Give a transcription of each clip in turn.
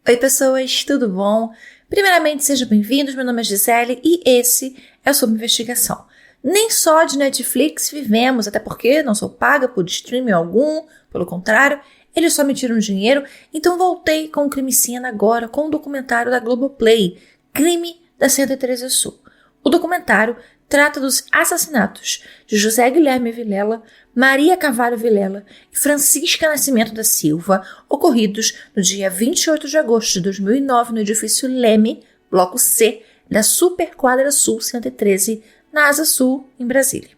Oi pessoas, tudo bom? Primeiramente, sejam bem-vindos, meu nome é Gisele e esse é o Sob Investigação. Nem só de Netflix vivemos, até porque não sou paga por streaming algum, pelo contrário, eles só me tiram dinheiro, então voltei com o Crime Cena agora com o documentário da Globoplay, Crime da 113 Sul. O documentário trata dos assassinatos de José Guilherme Vilela, Maria Carvalho Vilela e Francisca Nascimento da Silva, ocorridos no dia 28 de agosto de 2009 no edifício Leme, bloco C, da Superquadra Sul 113, na Asa Sul, em Brasília.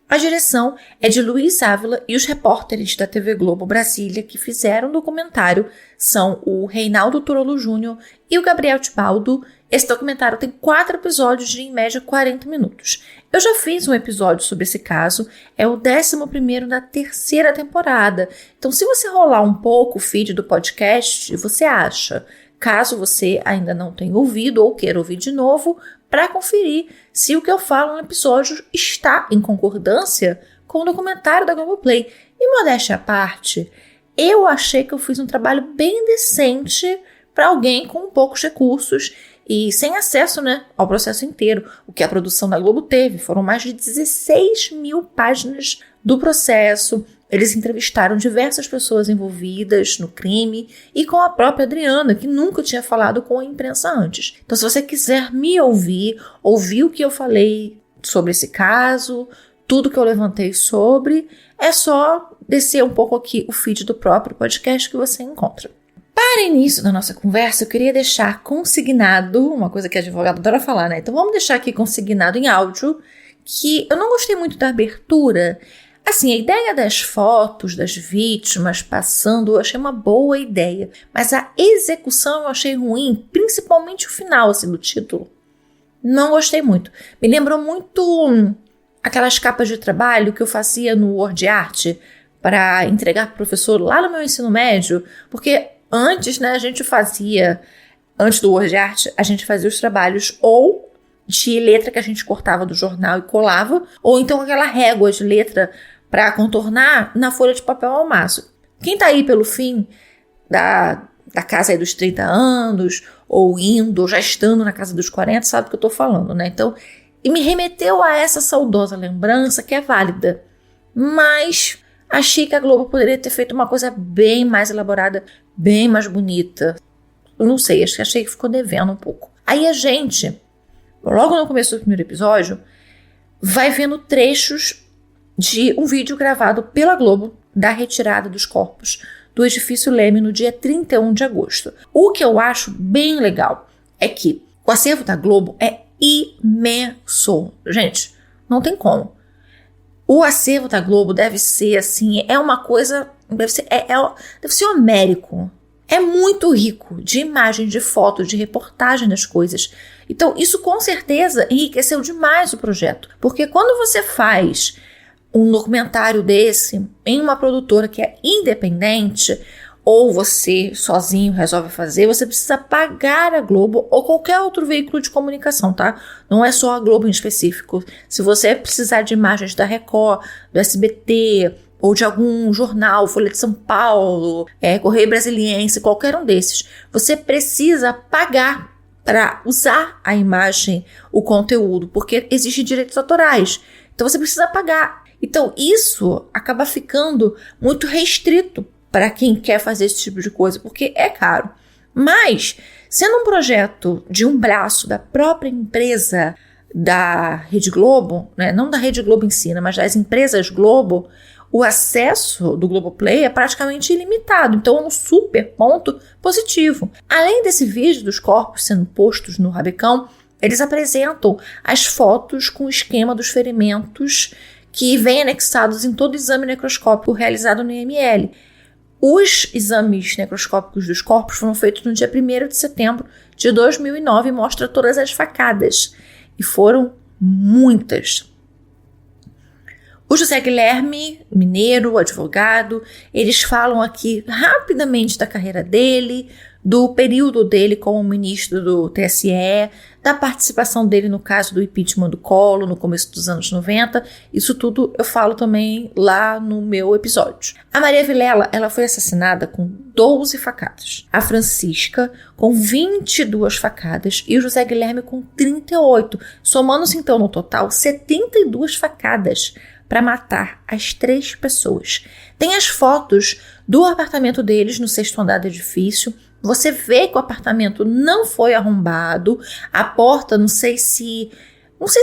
A direção é de Luiz Ávila e os repórteres da TV Globo Brasília que fizeram o documentário são o Reinaldo Turolo Júnior e o Gabriel Tibaldo. Esse documentário tem 4 episódios de, em média, 40 minutos. Eu já fiz um episódio sobre esse caso, é o 11º da 3ª temporada. Então, se você rolar um pouco o feed do podcast, você acha. Caso você ainda não tenha ouvido ou queira ouvir de novo, para conferir se o que eu falo no episódio está em concordância com o documentário da Globoplay. E modéstia à parte, eu achei que eu fiz um trabalho bem decente para alguém com poucos recursos e sem acesso, ao processo inteiro, o que a produção da Globo teve. Foram mais de 16 mil páginas do processo. Eles entrevistaram diversas pessoas envolvidas no crime e com a própria Adriana, que nunca tinha falado com a imprensa antes. Então, se você quiser me ouvir o que eu falei sobre esse caso, tudo que eu levantei sobre, é só descer um pouco aqui o feed do próprio podcast que você encontra. Para início da nossa conversa, eu queria deixar consignado, uma coisa que a advogada adora falar, Então vamos deixar aqui consignado em áudio, que eu não gostei muito da abertura. Assim, a ideia das fotos das vítimas passando, eu achei uma boa ideia. Mas a execução eu achei ruim, principalmente o final, do título. Não gostei muito. Me lembrou muito aquelas capas de trabalho que eu fazia no Word Art para entregar para o professor lá no meu ensino médio, porque antes, a gente fazia, antes do Word Art, a gente fazia os trabalhos ou de letra que a gente cortava do jornal e colava, ou então aquela régua de letra para contornar na folha de papel ao maço. Quem tá aí pelo fim da casa aí dos 30 anos, ou indo, ou já estando na casa dos 40, sabe do que eu tô falando, Então, e me remeteu a essa saudosa lembrança que é válida, mas achei que a Globo poderia ter feito uma coisa bem mais elaborada, bem mais bonita. Eu não sei, achei que ficou devendo um pouco. Aí a gente, logo no começo do primeiro episódio, vai vendo trechos de um vídeo gravado pela Globo da retirada dos corpos do edifício Leme no dia 31 de agosto. O que eu acho bem legal é que o acervo da Globo é imenso. Gente, não tem como. O acervo da Globo deve ser é uma coisa, deve ser homérico. É muito rico de imagens, de fotos, de reportagem das coisas. Então, isso com certeza enriqueceu demais o projeto. Porque quando você faz um documentário desse em uma produtora que é independente, ou você sozinho resolve fazer, você precisa pagar a Globo ou qualquer outro veículo de comunicação, tá? Não é só a Globo em específico. Se você precisar de imagens da Record, do SBT, ou de algum jornal, Folha de São Paulo, Correio Brasiliense, qualquer um desses, você precisa pagar para usar a imagem, o conteúdo, porque existem direitos autorais. Então você precisa pagar. Então isso acaba ficando muito restrito para quem quer fazer esse tipo de coisa, porque é caro. Mas, sendo um projeto de um braço da própria empresa da Rede Globo, não da Rede Globo em si, mas das empresas Globo, o acesso do Globoplay é praticamente ilimitado. Então é um super ponto positivo. Além desse vídeo dos corpos sendo postos no Rabecão, eles apresentam as fotos com o esquema dos ferimentos que vêm anexados em todo exame necroscópico realizado no IML. Os exames necroscópicos dos corpos foram feitos no dia 1º de setembro de 2009 e mostra todas as facadas. E foram muitas. O José Guilherme, mineiro, advogado, eles falam aqui rapidamente da carreira dele, do período dele como ministro do TSE, da participação dele no caso do impeachment do Collor no começo dos anos 90. Isso tudo eu falo também lá no meu episódio. A Maria Vilela, ela foi assassinada com 12 facadas. A Francisca com 22 facadas e o José Guilherme com 38. Somando-se então no total 72 facadas para matar as 3 pessoas. Tem as fotos do apartamento deles no 6º andar do edifício. Você vê que o apartamento não foi arrombado. A porta, não sei se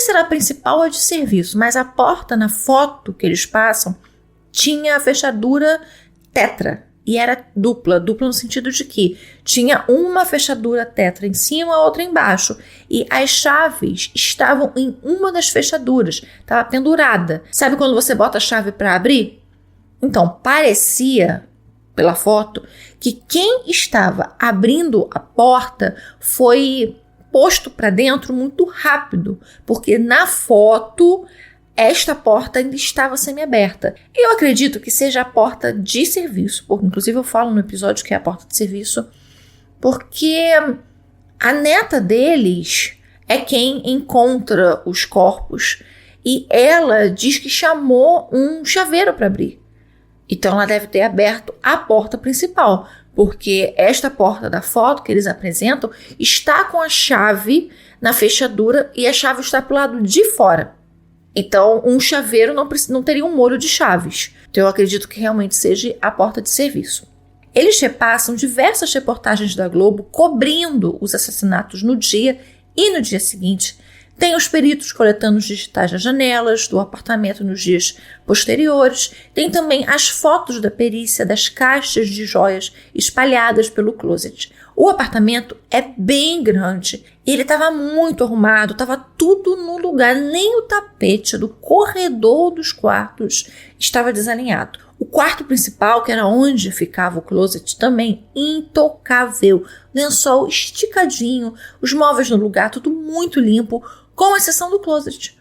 era a principal ou de serviço, mas a porta na foto que eles passam tinha a fechadura tetra. E era dupla no sentido de que tinha uma fechadura tetra em cima, outra embaixo. E as chaves estavam em uma das fechaduras, estava pendurada. Sabe quando você bota a chave para abrir? Então, parecia, pela foto, que quem estava abrindo a porta foi posto para dentro muito rápido, porque na foto esta porta ainda estava semi-aberta. Eu acredito que seja a porta de serviço, porque inclusive eu falo no episódio que é a porta de serviço, porque a neta deles é quem encontra os corpos e ela diz que chamou um chaveiro para abrir. Então ela deve ter aberto a porta principal, porque esta porta da foto que eles apresentam está com a chave na fechadura e a chave está para o lado de fora. Então, um chaveiro não teria um molho de chaves. Então, eu acredito que realmente seja a porta de serviço. Eles repassam diversas reportagens da Globo cobrindo os assassinatos no dia e no dia seguinte. Tem os peritos coletando os digitais das janelas do apartamento nos dias posteriores. Tem também as fotos da perícia das caixas de joias espalhadas pelo closet. O apartamento é bem grande. Ele estava muito arrumado, estava tudo no lugar. Nem o tapete do corredor dos quartos estava desalinhado. O quarto principal, que era onde ficava o closet, também intocável. Lençol esticadinho, os móveis no lugar, tudo muito limpo, com exceção do closet,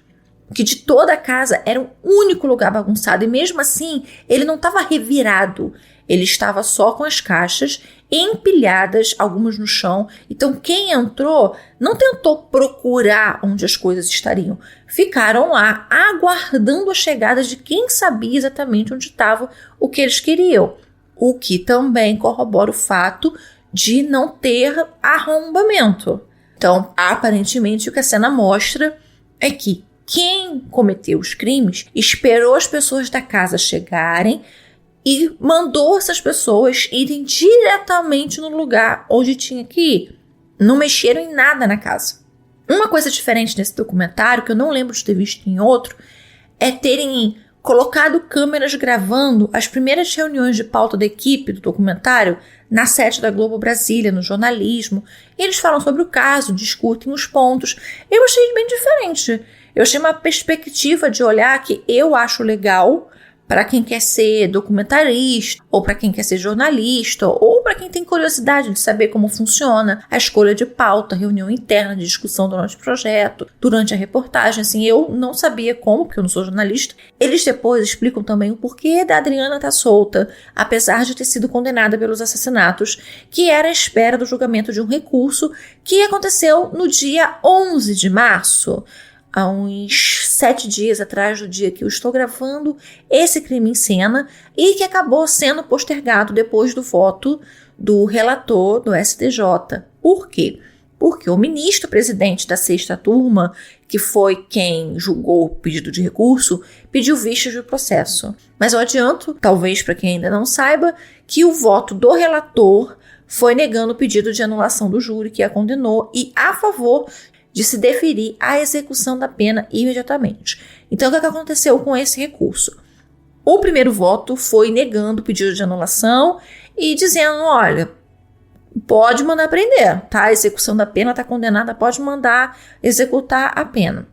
que de toda a casa era o único lugar bagunçado. E mesmo assim, ele não estava revirado. Ele estava só com as caixas empilhadas, algumas no chão. Então, quem entrou não tentou procurar onde as coisas estariam. Ficaram lá aguardando a chegada de quem sabia exatamente onde estava o que eles queriam. O que também corrobora o fato de não ter arrombamento. Então, aparentemente, o que a cena mostra é que quem cometeu os crimes esperou as pessoas da casa chegarem e mandou essas pessoas irem diretamente no lugar onde tinha que ir. Não mexeram em nada na casa. Uma coisa diferente nesse documentário, que eu não lembro de ter visto em outro, é terem colocado câmeras gravando as primeiras reuniões de pauta da equipe do documentário na sede da Globo Brasília, no jornalismo. Eles falam sobre o caso, discutem os pontos. Eu achei bem diferente. Eu achei uma perspectiva de olhar que eu acho legal para quem quer ser documentarista, ou para quem quer ser jornalista, ou para quem tem curiosidade de saber como funciona a escolha de pauta, reunião interna de discussão durante o projeto, durante a reportagem. Assim, eu não sabia como, porque eu não sou jornalista. Eles depois explicam também o porquê da Adriana estar solta, apesar de ter sido condenada pelos assassinatos, que era à espera do julgamento de um recurso que aconteceu no dia 11 de março, há uns 7 dias atrás do dia que eu estou gravando esse crime em cena, e que acabou sendo postergado depois do voto do relator do STJ. Por quê? Porque o ministro-presidente da 6ª turma, que foi quem julgou o pedido de recurso, pediu vistas do processo. Mas eu adianto, talvez para quem ainda não saiba, que o voto do relator foi negando o pedido de anulação do júri que a condenou e a favor de se deferir a execução da pena imediatamente. Então, o que aconteceu com esse recurso? O primeiro voto foi negando o pedido de anulação e dizendo, olha, pode mandar prender, tá? A execução da pena está condenada, pode mandar executar a pena.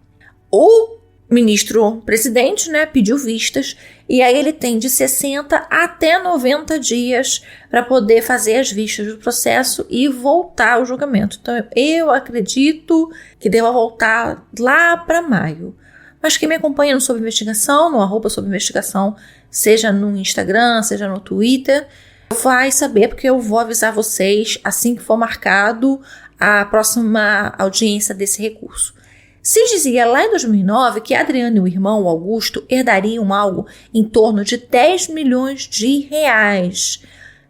O ministro-presidente, pediu vistas, e aí ele tem de 60 até 90 dias para poder fazer as vistas do processo e voltar ao julgamento. Então, eu acredito que deva voltar lá para maio. Mas quem me acompanha no Sob Investigação, no @sobinvestigação, seja no Instagram, seja no Twitter, vai saber, porque eu vou avisar vocês assim que for marcado a próxima audiência desse recurso. Se dizia lá em 2009 que a Adriana e o irmão, o Augusto, herdariam algo em torno de 10 milhões de reais.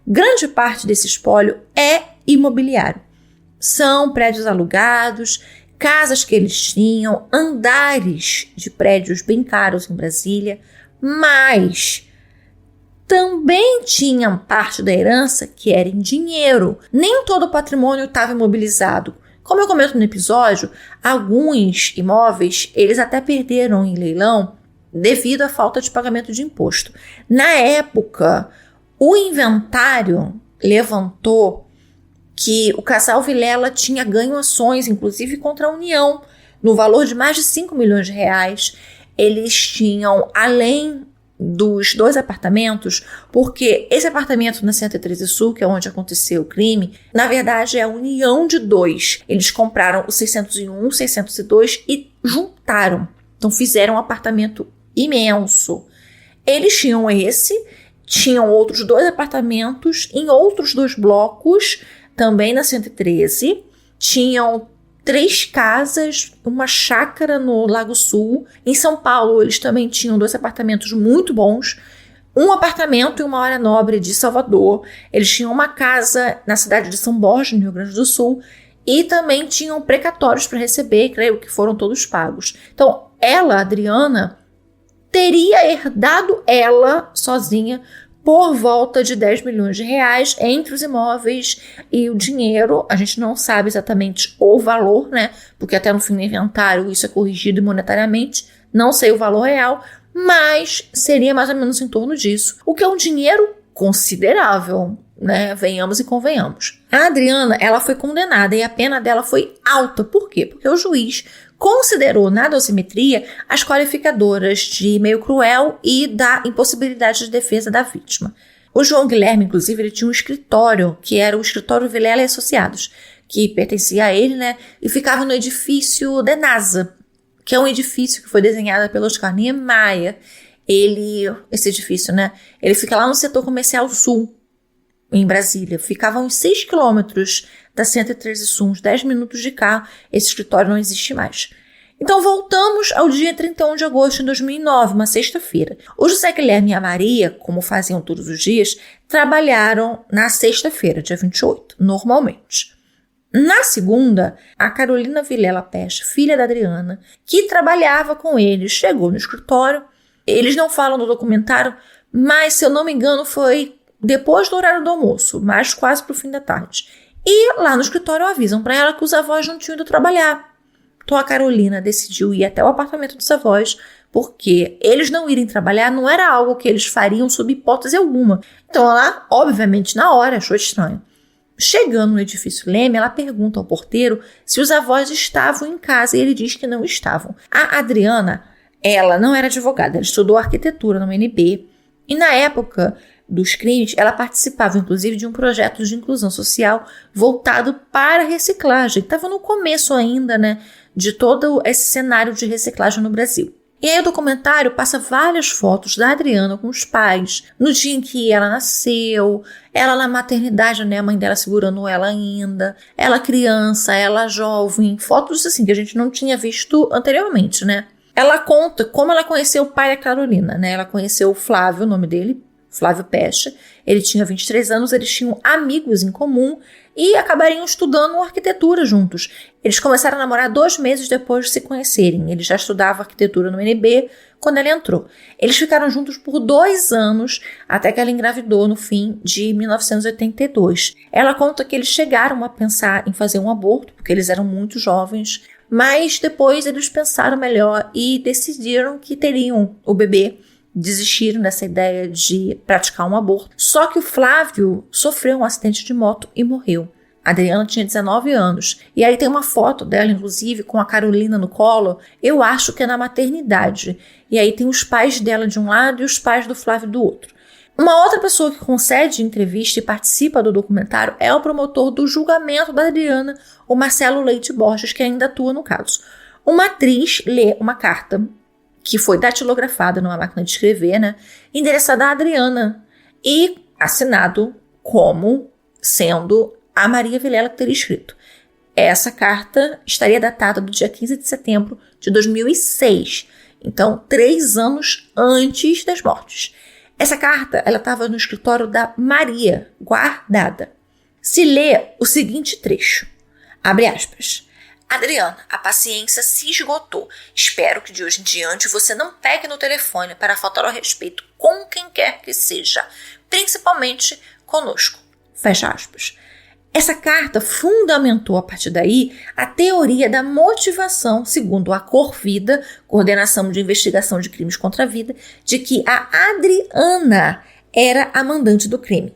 Grande parte desse espólio é imobiliário. São prédios alugados, casas que eles tinham, andares de prédios bem caros em Brasília, mas também tinham parte da herança que era em dinheiro. Nem todo o patrimônio estava imobilizado. Como eu comento no episódio, alguns imóveis eles até perderam em leilão devido à falta de pagamento de imposto. Na época, o inventário levantou que o casal Vilela tinha ganho ações, inclusive contra a União, no valor de mais de 5 milhões de reais. Eles tinham, além dos 2 apartamentos, porque esse apartamento na 113 Sul, que é onde aconteceu o crime, na verdade é a união de 2. Eles compraram o 601, o 602 e juntaram. Então fizeram um apartamento imenso. Eles tinham tinham outros 2 apartamentos em outros 2 blocos, também na 113. Tinham 3 casas, uma chácara no Lago Sul. Em São Paulo, eles também tinham 2 apartamentos muito bons. Um apartamento em uma área nobre de Salvador. Eles tinham uma casa na cidade de São Borja, no Rio Grande do Sul. E também tinham precatórios para receber, creio que foram todos pagos. Então, ela, Adriana, teria herdado ela sozinha por volta de 10 milhões de reais entre os imóveis e o dinheiro. A gente não sabe exatamente o valor, né? Porque até no fim do inventário isso é corrigido monetariamente. Não sei o valor real, mas seria mais ou menos em torno disso. O que é um dinheiro considerável, né? Venhamos e convenhamos. A Adriana, ela foi condenada e a pena dela foi alta. Por quê? Porque o juiz considerou na dosimetria as qualificadoras de meio cruel e da impossibilidade de defesa da vítima. O João Guilherme, inclusive, ele tinha um escritório, que era o Escritório Vilela e Associados, que pertencia a ele, né? E ficava no edifício da NASA, que é um edifício que foi desenhado pelo Oscar Niemeyer. Esse edifício, né? Ele fica lá no setor comercial sul, em Brasília. Ficava a uns 6 quilômetros da 113 Sul, uns 10 minutos de carro. Esse escritório não existe mais. Então voltamos ao dia 31 de agosto de 2009, uma sexta-feira. O José Guilherme e a Maria, como faziam todos os dias, trabalharam na sexta-feira, dia 28, normalmente. Na segunda, a Carolina Vilela Peste, filha da Adriana, que trabalhava com eles, chegou no escritório. Eles não falam no documentário, mas, se eu não me engano, foi depois do horário do almoço, mas quase para o fim da tarde. E lá no escritório avisam para ela que os avós não tinham ido trabalhar. Então a Carolina decidiu ir até o apartamento dos avós, porque eles não irem trabalhar não era algo que eles fariam sob hipótese alguma. Então ela, obviamente, na hora achou estranho. Chegando no edifício Leme, ela pergunta ao porteiro se os avós estavam em casa e ele diz que não estavam. A Adriana, ela não era advogada, ela estudou arquitetura no UNB e na época dos crimes, ela participava inclusive de um projeto de inclusão social voltado para reciclagem. Estava no começo ainda, né, de todo esse cenário de reciclagem no Brasil. E aí o documentário passa várias fotos da Adriana com os pais, no dia em que ela nasceu, ela na maternidade, né, a mãe dela segurando ela ainda, ela criança, ela jovem, fotos assim que a gente não tinha visto anteriormente, né. Ela conta como ela conheceu o pai da Carolina, né, ela conheceu o Flávio, o nome dele, Flávio Peste. Ele tinha 23 anos, eles tinham amigos em comum e acabariam estudando arquitetura juntos. Eles começaram a namorar 2 meses depois de se conhecerem. Ele já estudava arquitetura no UNB quando ela entrou. Eles ficaram juntos por 2 anos, até que ela engravidou no fim de 1982. Ela conta que eles chegaram a pensar em fazer um aborto, porque eles eram muito jovens, mas depois eles pensaram melhor e decidiram que teriam o bebê. Desistiram dessa ideia de praticar um aborto. Só que o Flávio sofreu um acidente de moto e morreu. A Adriana tinha 19 anos. E aí tem uma foto dela, inclusive, com a Carolina no colo. Eu acho que é na maternidade. E aí tem os pais dela de um lado e os pais do Flávio do outro. Uma outra pessoa que concede entrevista e participa do documentário é o promotor do julgamento da Adriana, o Marcelo Leite Borges, que ainda atua no caso. Uma atriz lê uma carta que foi datilografada numa máquina de escrever, né, endereçada a Adriana e assinado como sendo a Maria Vilela que teria escrito. Essa carta estaria datada do dia 15 de setembro de 2006, então 3 anos antes das mortes. Essa carta estava no escritório da Maria, guardada. Se lê o seguinte trecho, abre aspas. Adriana, a paciência se esgotou. Espero que de hoje em diante você não pegue no telefone para falar a respeito com quem quer que seja, principalmente conosco. Fecha aspas. Essa carta fundamentou a partir daí a teoria da motivação, segundo a Corvida, Coordenação de Investigação de Crimes contra a Vida, de que a Adriana era a mandante do crime.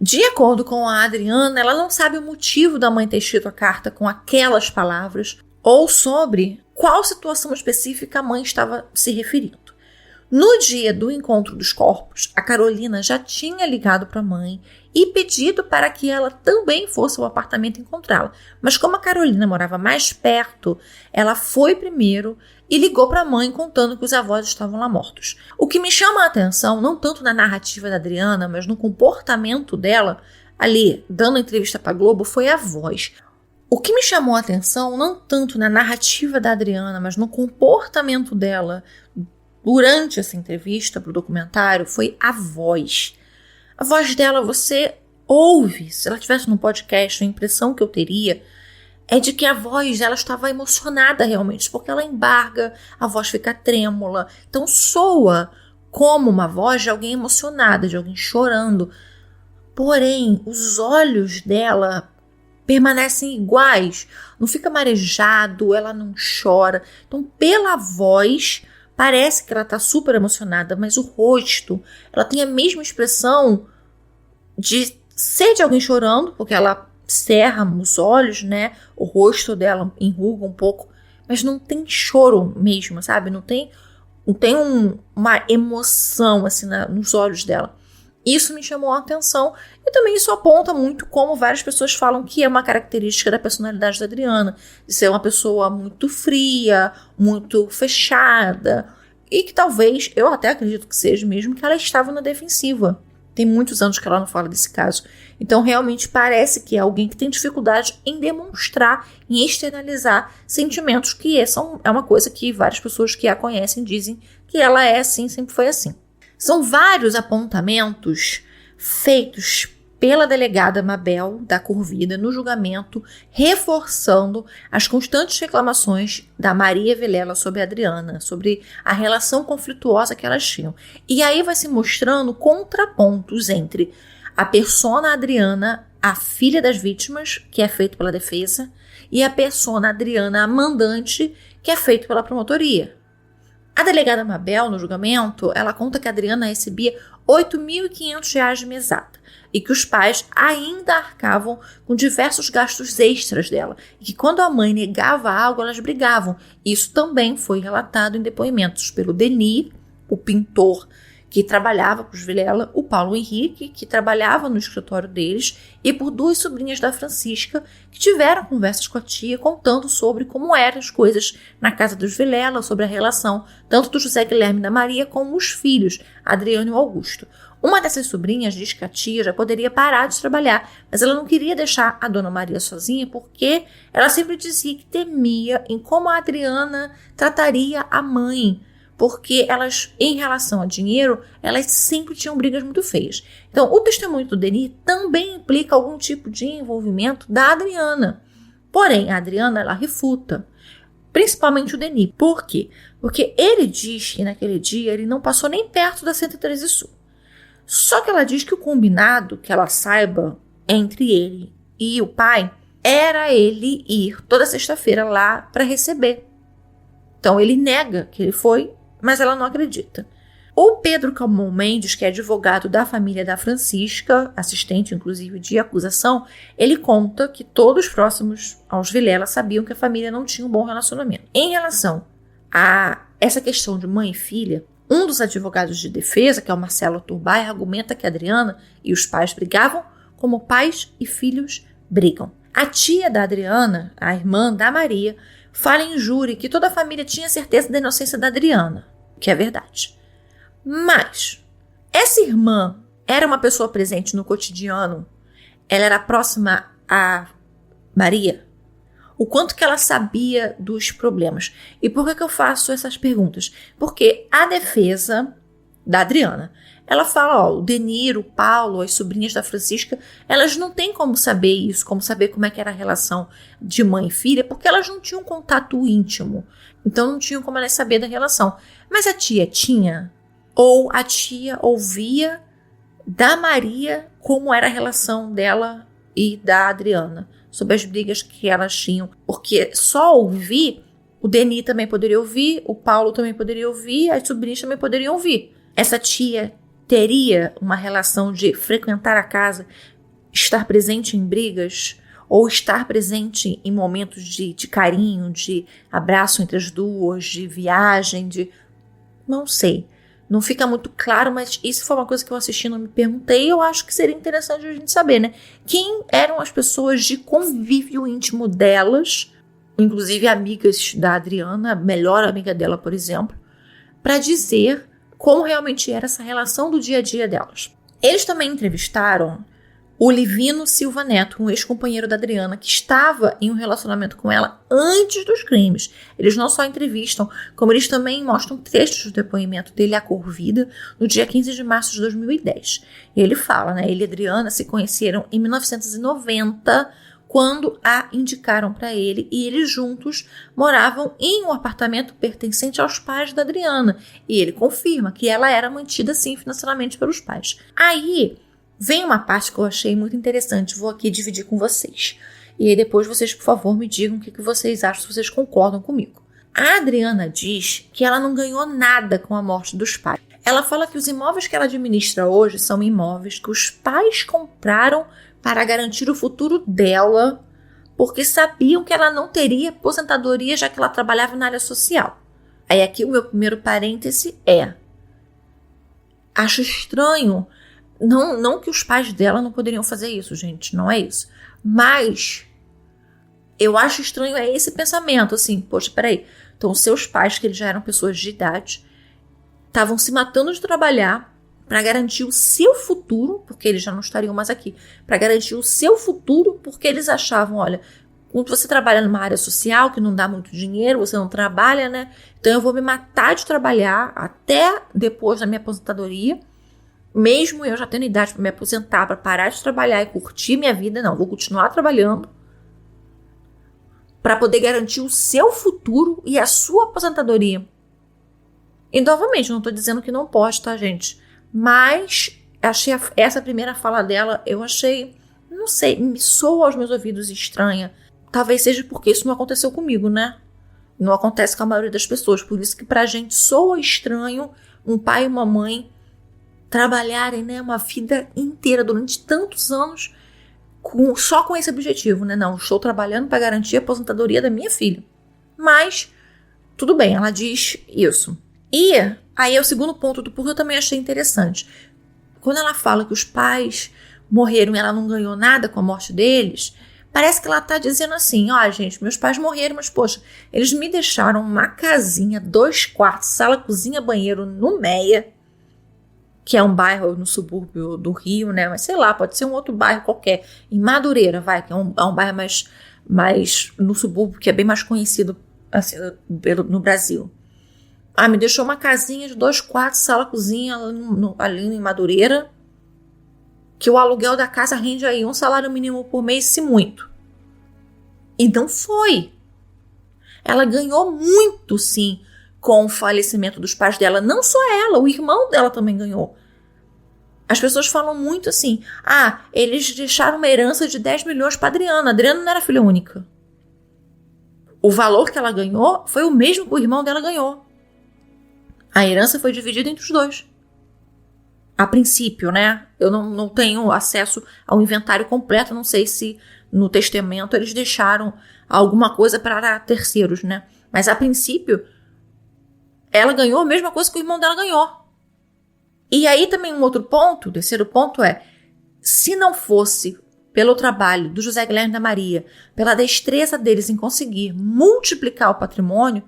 De acordo com a Adriana, ela não sabe o motivo da mãe ter escrito a carta com aquelas palavras ou sobre qual situação específica a mãe estava se referindo. No dia do encontro dos corpos, a Carolina já tinha ligado para a mãe e pedido para que ela também fosse ao apartamento encontrá-la. Mas como a Carolina morava mais perto, ela foi primeiro e ligou para a mãe contando que os avós estavam lá mortos. O que me chama a atenção, não tanto na narrativa da Adriana, mas no comportamento dela, ali, dando entrevista para a Globo, foi a voz. O que me chamou a atenção, não tanto na narrativa da Adriana, mas no comportamento dela durante essa entrevista para o documentário, foi a voz. A voz dela, você ouve, se ela estivesse no podcast, a impressão que eu teria é de que a voz dela estava emocionada realmente, porque ela embarga, a voz fica trêmula, então soa como uma voz de alguém emocionada, de alguém chorando. Porém, os olhos dela permanecem iguais, não fica marejado, ela não chora. Então, pela voz, parece que ela está super emocionada, mas o rosto, ela tem a mesma expressão de ser de alguém chorando, porque ela cerra os olhos, né? O rosto dela enruga um pouco, mas não tem choro mesmo, sabe? Não tem uma emoção assim nos olhos dela. Isso me chamou a atenção e também isso aponta muito como várias pessoas falam que é uma característica da personalidade da Adriana, de ser uma pessoa muito fria, muito fechada e que talvez, eu até acredito que seja mesmo, que ela estava na defensiva. Tem muitos anos que ela não fala desse caso. Então realmente parece que é alguém que tem dificuldade em demonstrar, em externalizar sentimentos, que é uma coisa que várias pessoas que a conhecem dizem que ela é assim, sempre foi assim. São vários apontamentos feitos pela delegada Mabel da Corvida no julgamento, reforçando as constantes reclamações da Maria Vilela sobre a Adriana, sobre a relação conflituosa que elas tinham. E aí vai se mostrando contrapontos entre a persona Adriana, a filha das vítimas, que é feito pela defesa, e a persona Adriana, a mandante, que é feito pela promotoria. A delegada Mabel, no julgamento, ela conta que a Adriana recebia R$ 8.500 de mesada e que os pais ainda arcavam com diversos gastos extras dela e que quando a mãe negava algo, elas brigavam. Isso também foi relatado em depoimentos pelo Denis, o pintor que trabalhava com os Vilela, o Paulo Henrique, que trabalhava no escritório deles, e por 2 sobrinhas da Francisca, que tiveram conversas com a tia contando sobre como eram as coisas na casa dos Vilela, sobre a relação tanto do José Guilherme e da Maria como os filhos, Adriano e Augusto. Uma dessas sobrinhas diz que a tia já poderia parar de trabalhar, mas ela não queria deixar a dona Maria sozinha porque ela sempre dizia que temia em como a Adriana trataria a mãe, porque elas, em relação a dinheiro, elas sempre tinham brigas muito feias. Então, o testemunho do Denis também implica algum tipo de envolvimento da Adriana. Porém, a Adriana, ela refuta, principalmente o Denis. Por quê? Porque ele diz que naquele dia ele não passou nem perto da 113 Sul. Só que ela diz que o combinado, que ela saiba, entre ele e o pai, era ele ir toda sexta-feira lá para receber. Então, ele nega que ele foi, mas ela não acredita. O Pedro Calmon Mendes, que é advogado da família da Francisca, assistente inclusive de acusação, ele conta que todos próximos aos Vilela sabiam que a família não tinha um bom relacionamento. Em relação a essa questão de mãe e filha, um dos advogados de defesa, que é o Marcelo Turbay, argumenta que a Adriana e os pais brigavam como pais e filhos brigam. A tia da Adriana, a irmã da Maria, fala em júri que toda a família tinha certeza da inocência da Adriana. que é verdade. Mas essa irmã era uma pessoa presente no cotidiano? Ela era próxima a Maria? O quanto que ela sabia dos problemas? E por que eu faço essas perguntas? Porque a defesa da Adriana, ela fala, o Deniro, o Paulo, as sobrinhas da Francisca, elas não têm como saber isso, como saber como é que era a relação de mãe e filha, porque elas não tinham contato íntimo. Então não tinham como elas saber da relação. Mas a tia tinha? Ou a tia ouvia da Maria como era a relação dela e da Adriana, sobre as brigas que elas tinham? Porque só ouvir, o Deni também poderia ouvir, o Paulo também poderia ouvir, as sobrinhas também poderiam ouvir. Essa tia teria uma relação de frequentar a casa, estar presente em brigas, ou estar presente em momentos de carinho, de abraço entre as duas, de viagem, não sei. Não fica muito claro, mas isso foi uma coisa que eu assistindo me perguntei e eu acho que seria interessante a gente saber, né? Quem eram as pessoas de convívio íntimo delas, inclusive amigas da Adriana, a melhor amiga dela, por exemplo, para dizer como realmente era essa relação do dia a dia delas. Eles também entrevistaram o Livino Silva Neto, um ex-companheiro da Adriana, que estava em um relacionamento com ela antes dos crimes. Eles não só entrevistam, como eles também mostram trechos do depoimento dele à Corvida, no dia 15 de março de 2010. E ele fala, né? Ele e a Adriana se conheceram em 1990, quando a indicaram para ele, e eles juntos moravam em um apartamento pertencente aos pais da Adriana. E ele confirma que ela era mantida, sim, financeiramente pelos pais. Aí vem uma parte que eu achei muito interessante, vou aqui dividir com vocês. E aí depois vocês, por favor, me digam o que vocês acham, se vocês concordam comigo. A Adriana diz que ela não ganhou nada com a morte dos pais. Ela fala que os imóveis que ela administra hoje são imóveis que os pais compraram para garantir o futuro dela, porque sabiam que ela não teria aposentadoria, já que ela trabalhava na área social. Aí aqui o meu primeiro parêntese é: acho estranho, não que os pais dela não poderiam fazer isso, gente, não é isso. Mas eu acho estranho esse pensamento, assim, poxa, peraí, então seus pais, que eles já eram pessoas de idade, estavam se matando de trabalhar para garantir o seu futuro, porque eles já não estariam mais aqui, para garantir o seu futuro, porque eles achavam, olha, quando você trabalha numa área social que não dá muito dinheiro, você não trabalha, né? Então eu vou me matar de trabalhar até depois da minha aposentadoria, mesmo eu já tendo idade para me aposentar, para parar de trabalhar e curtir minha vida, não, vou continuar trabalhando para poder garantir o seu futuro e a sua aposentadoria. E novamente, não estou dizendo que não pode, tá, gente? Mas achei essa primeira fala dela, eu achei, não sei, me soa aos meus ouvidos estranha. Talvez seja porque isso não aconteceu comigo, né? Não acontece com a maioria das pessoas. Por isso que pra gente soa estranho um pai e uma mãe trabalharem, né, uma vida inteira durante tantos anos só com esse objetivo, né? Não, estou trabalhando para garantir a aposentadoria da minha filha. Mas tudo bem, ela diz isso. E aí é o segundo ponto do porquê eu também achei interessante. Quando ela fala que os pais morreram e ela não ganhou nada com a morte deles, parece que ela tá dizendo assim, gente, meus pais morreram, mas poxa, eles me deixaram uma casinha, 2 quartos, sala, cozinha, banheiro no Meia, que é um bairro no subúrbio do Rio, né? Mas sei lá, pode ser um outro bairro qualquer, em Madureira, que é um bairro mais no subúrbio, que é bem mais conhecido assim, no Brasil. Me deixou uma casinha de 2 quartos, sala, cozinha, ali em Madureira, que o aluguel da casa rende aí 1 salário mínimo por mês, se muito. E não foi. Ela ganhou muito, sim, com o falecimento dos pais dela. Não só ela, o irmão dela também ganhou. As pessoas falam muito assim, eles deixaram uma herança de 10 milhões para Adriana. A Adriana não era filha única. O valor que ela ganhou foi o mesmo que o irmão dela ganhou. A herança foi dividida entre os dois. A princípio, né? Eu não tenho acesso ao inventário completo. Não sei se no testamento eles deixaram alguma coisa para terceiros, né? Mas a princípio, ela ganhou a mesma coisa que o irmão dela ganhou. E aí também um outro ponto, o terceiro ponto é, se não fosse pelo trabalho do José Guilherme da Maria, pela destreza deles em conseguir multiplicar o patrimônio,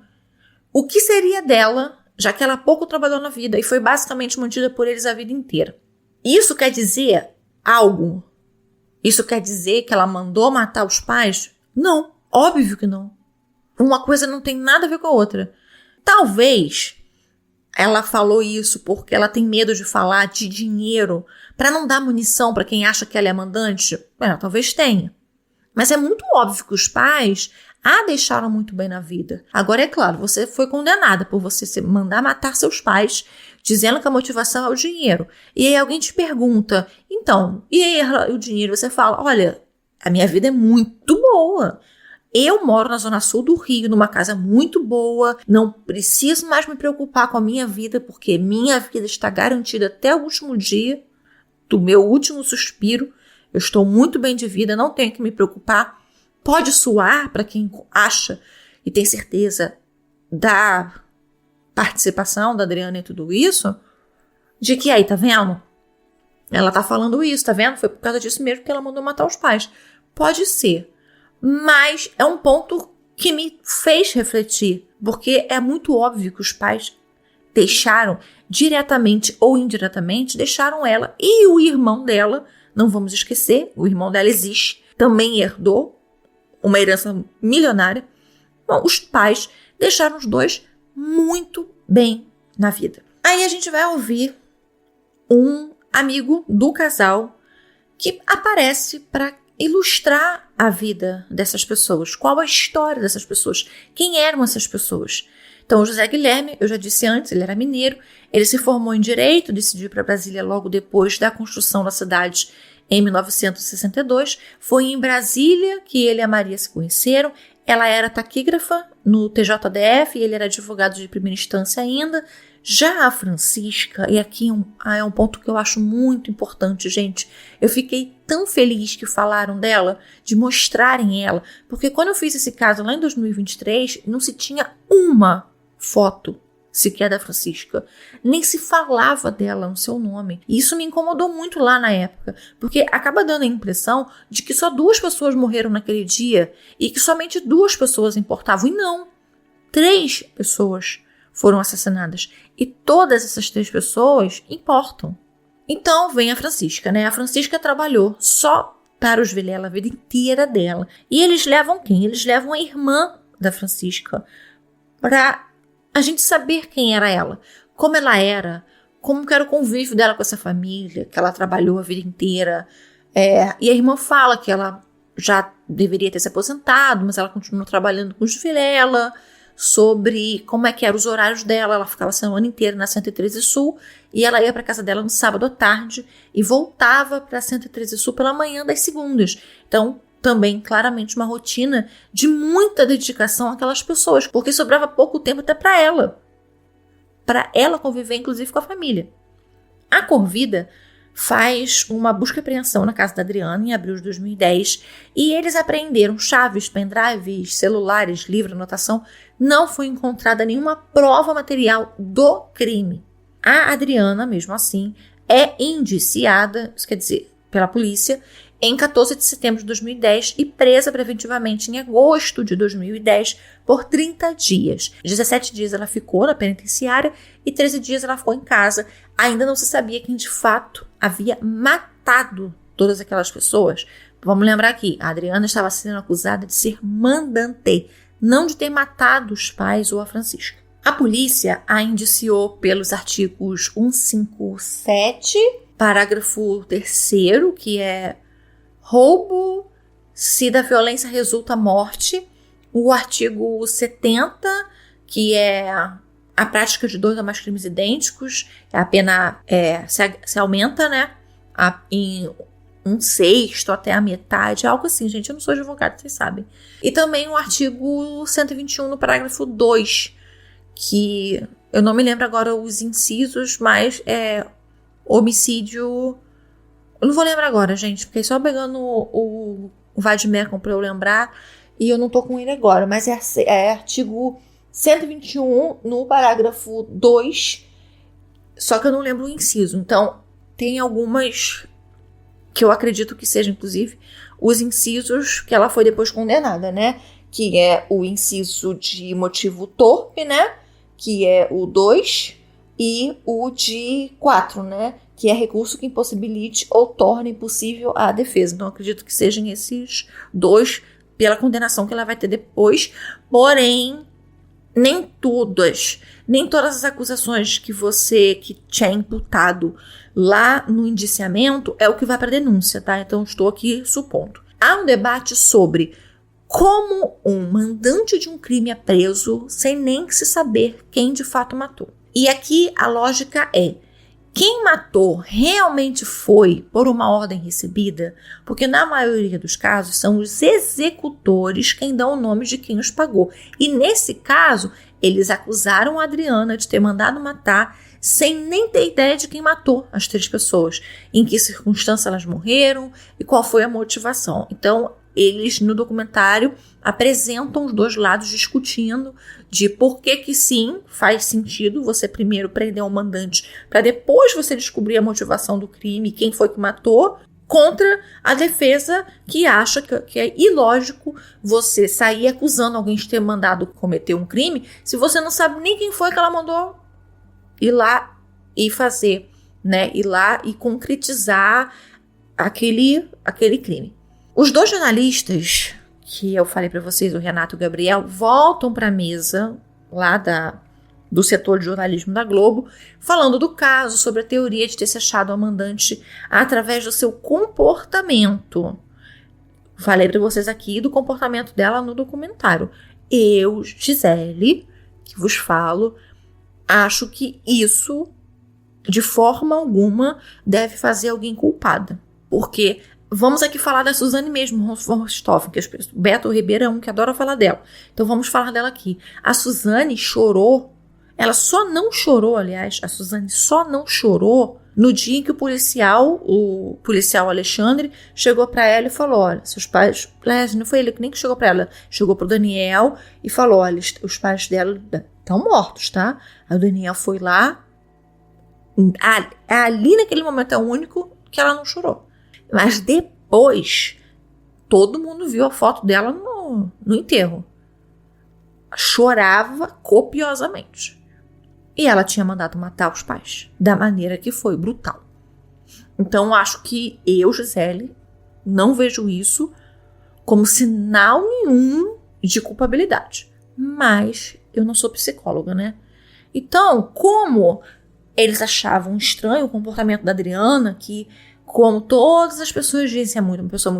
o que seria dela já que ela pouco trabalhou na vida e foi basicamente mantida por eles a vida inteira. Isso quer dizer algo? Isso quer dizer que ela mandou matar os pais? Não, óbvio que não. Uma coisa não tem nada a ver com a outra. Talvez ela falou isso porque ela tem medo de falar de dinheiro para não dar munição para quem acha que ela é mandante. Talvez tenha. Mas é muito óbvio que os pais a deixaram muito bem na vida. Agora, é claro, você foi condenada por você mandar matar seus pais, dizendo que a motivação é o dinheiro. E aí alguém te pergunta, então, e aí o dinheiro? Você fala, olha, a minha vida é muito boa. Eu moro na zona sul do Rio, numa casa muito boa, não preciso mais me preocupar com a minha vida, porque minha vida está garantida até o último dia, do meu último suspiro. Eu estou muito bem de vida, não tenho que me preocupar. Pode soar para quem acha e tem certeza da participação da Adriana em tudo isso, de que aí, tá vendo? Ela tá falando isso, tá vendo? Foi por causa disso mesmo que ela mandou matar os pais. Pode ser. Mas é um ponto que me fez refletir, porque é muito óbvio que os pais deixaram, diretamente ou indiretamente, deixaram ela e o irmão dela, não vamos esquecer, o irmão dela existe, também herdou uma herança milionária. Bom, os pais deixaram os dois muito bem na vida. Aí a gente vai ouvir um amigo do casal que aparece para ilustrar a vida dessas pessoas. Qual a história dessas pessoas? Quem eram essas pessoas? Então, o José Guilherme, eu já disse antes, ele era mineiro, ele se formou em Direito, decidiu ir para Brasília logo depois da construção da cidade em 1962. Foi em Brasília que ele e a Maria se conheceram. Ela era taquígrafa no TJDF e ele era advogado de primeira instância ainda. Já a Francisca, e aqui é um ponto que eu acho muito importante, gente. Eu fiquei tão feliz que falaram dela, de mostrarem ela, porque quando eu fiz esse caso lá em 2023, não se tinha uma foto sequer da Francisca. Nem se falava dela no seu nome. E isso me incomodou muito lá na época, porque acaba dando a impressão de que só 2 pessoas morreram naquele dia e que somente 2 pessoas importavam. E não, 3 pessoas foram assassinadas. E todas essas 3 pessoas importam. Então vem a Francisca, né? A Francisca trabalhou só para os Vilela a vida inteira dela. E eles levam quem? Eles levam a irmã da Francisca para a gente saber quem era ela, como ela era, como que era o convívio dela com essa família, que ela trabalhou a vida inteira. E a irmã fala que ela já deveria ter se aposentado, mas ela continuou trabalhando com os Vilela, sobre como é que eram os horários dela. Ela ficava a semana inteira na 113 Sul e ela ia para casa dela no sábado à tarde e voltava para a 113 Sul pela manhã das segundas. Então, também claramente uma rotina de muita dedicação àquelas pessoas, porque sobrava pouco tempo até para ela conviver inclusive com a família. A Corvida faz uma busca e apreensão na casa da Adriana em abril de 2010 e eles apreenderam chaves, pendrives, celulares, livro, anotação. Não foi encontrada nenhuma prova material do crime. A Adriana, mesmo assim, é indiciada, isso quer dizer, pela polícia, em 14 de setembro de 2010 e presa preventivamente em agosto de 2010 por 30 dias. 17 dias ela ficou na penitenciária e 13 dias ela ficou em casa. Ainda não se sabia quem de fato havia matado todas aquelas pessoas. Vamos lembrar aqui, a Adriana estava sendo acusada de ser mandante, não de ter matado os pais ou a Francisca. A polícia a indiciou pelos artigos 157, parágrafo 3º, que é roubo se da violência resulta morte, o artigo 70, que é a prática de 2 ou mais crimes idênticos, a pena se aumenta, né, em 1/6 até a metade, algo assim, gente, eu não sou advogada, vocês sabem. E também o artigo 121 no parágrafo 2, que eu não me lembro agora os incisos, mas é homicídio. Eu não vou lembrar agora, gente, fiquei só pegando o Vademecum pra eu lembrar e eu não tô com ele agora, mas é artigo 121 no parágrafo 2, só que eu não lembro o inciso. Então, tem algumas que eu acredito que sejam, inclusive, os incisos que ela foi depois condenada, né? Que é o inciso de motivo torpe, né? que é o 2, e o de 4, né? Que é recurso que impossibilite ou torne impossível a defesa. Então, acredito que sejam esses 2 pela condenação que ela vai ter depois. Porém, nem todas as acusações que te é imputado lá no indiciamento é o que vai para a denúncia, tá? Então, estou aqui supondo. Há um debate sobre como um mandante de um crime é preso sem nem se saber quem de fato matou. E aqui a lógica é: quem matou realmente foi por uma ordem recebida? Porque na maioria dos casos são os executores quem dão o nome de quem os pagou. E nesse caso, eles acusaram a Adriana de ter mandado matar sem nem ter ideia de quem matou as 3 pessoas, em que circunstância elas morreram e qual foi a motivação. Então, eles no documentário apresentam os 2 lados discutindo de por que sim, faz sentido você primeiro prender um mandante para depois você descobrir a motivação do crime, quem foi que matou, contra a defesa que acha que é ilógico você sair acusando alguém de ter mandado cometer um crime se você não sabe nem quem foi que ela mandou ir lá e fazer, né? Ir lá e concretizar aquele crime. Os 2 jornalistas que eu falei para vocês, o Renato e o Gabriel, voltam para a mesa lá do setor de jornalismo da Globo, falando do caso, sobre a teoria de ter se achado a mandante através do seu comportamento. Falei para vocês aqui do comportamento dela no documentário. Eu, Gisele, que vos falo, acho que isso, de forma alguma, deve fazer alguém culpada. Porque vamos aqui falar da Suzane mesmo, von Richthofen, que Beto Ribeiro é um que adora falar dela. Então vamos falar dela aqui. A Suzane chorou. Ela só não chorou, aliás, a Suzane só não chorou no dia em que o policial Alexandre, chegou para ela e falou: olha, seus pais... Não foi ele que nem que chegou para ela, chegou pro Daniel e falou: olha, os pais dela estão mortos, tá? Aí o Daniel foi lá. Ali naquele momento é o único que ela não chorou. Mas depois, todo mundo viu a foto dela no enterro. Chorava copiosamente. E ela tinha mandado matar os pais, da maneira que foi, brutal. Então, acho que eu, Gisele, não vejo isso como sinal nenhum de culpabilidade. Mas eu não sou psicóloga, né? Então, como eles achavam estranho o comportamento da Adriana, que, como todas as pessoas dizem, é uma pessoa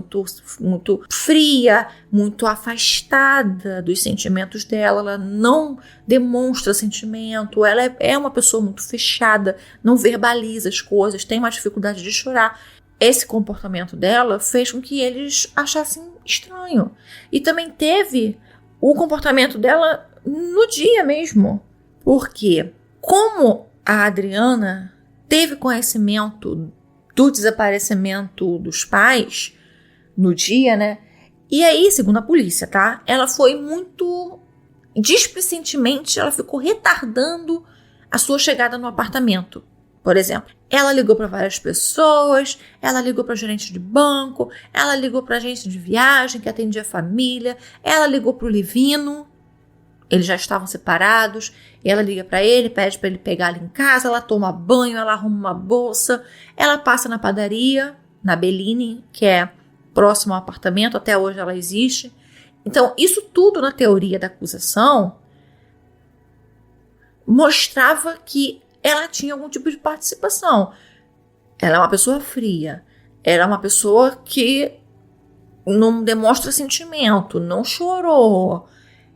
muito fria, muito afastada dos sentimentos dela, ela não demonstra sentimento, ela é uma pessoa muito fechada, não verbaliza as coisas, tem uma dificuldade de chorar. Esse comportamento dela fez com que eles achassem estranho. E também teve o comportamento dela no dia mesmo, porque como a Adriana teve conhecimento do desaparecimento dos pais no dia, né? E aí, segundo a polícia, tá? Ela foi muito displicentemente, ela ficou retardando a sua chegada no apartamento. Por exemplo, ela ligou para várias pessoas, ela ligou para gerente de banco, ela ligou para agente de viagem que atendia a família, ela ligou para o Livino. Eles já estavam separados, ela liga para ele, pede para ele pegar ela em casa, ela toma banho, ela arruma uma bolsa, ela passa na padaria, na Bellini, que é próximo ao apartamento, até hoje ela existe. Então, isso tudo na teoria da acusação mostrava que ela tinha algum tipo de participação. Ela é uma pessoa fria, ela é uma pessoa que não demonstra sentimento, não chorou.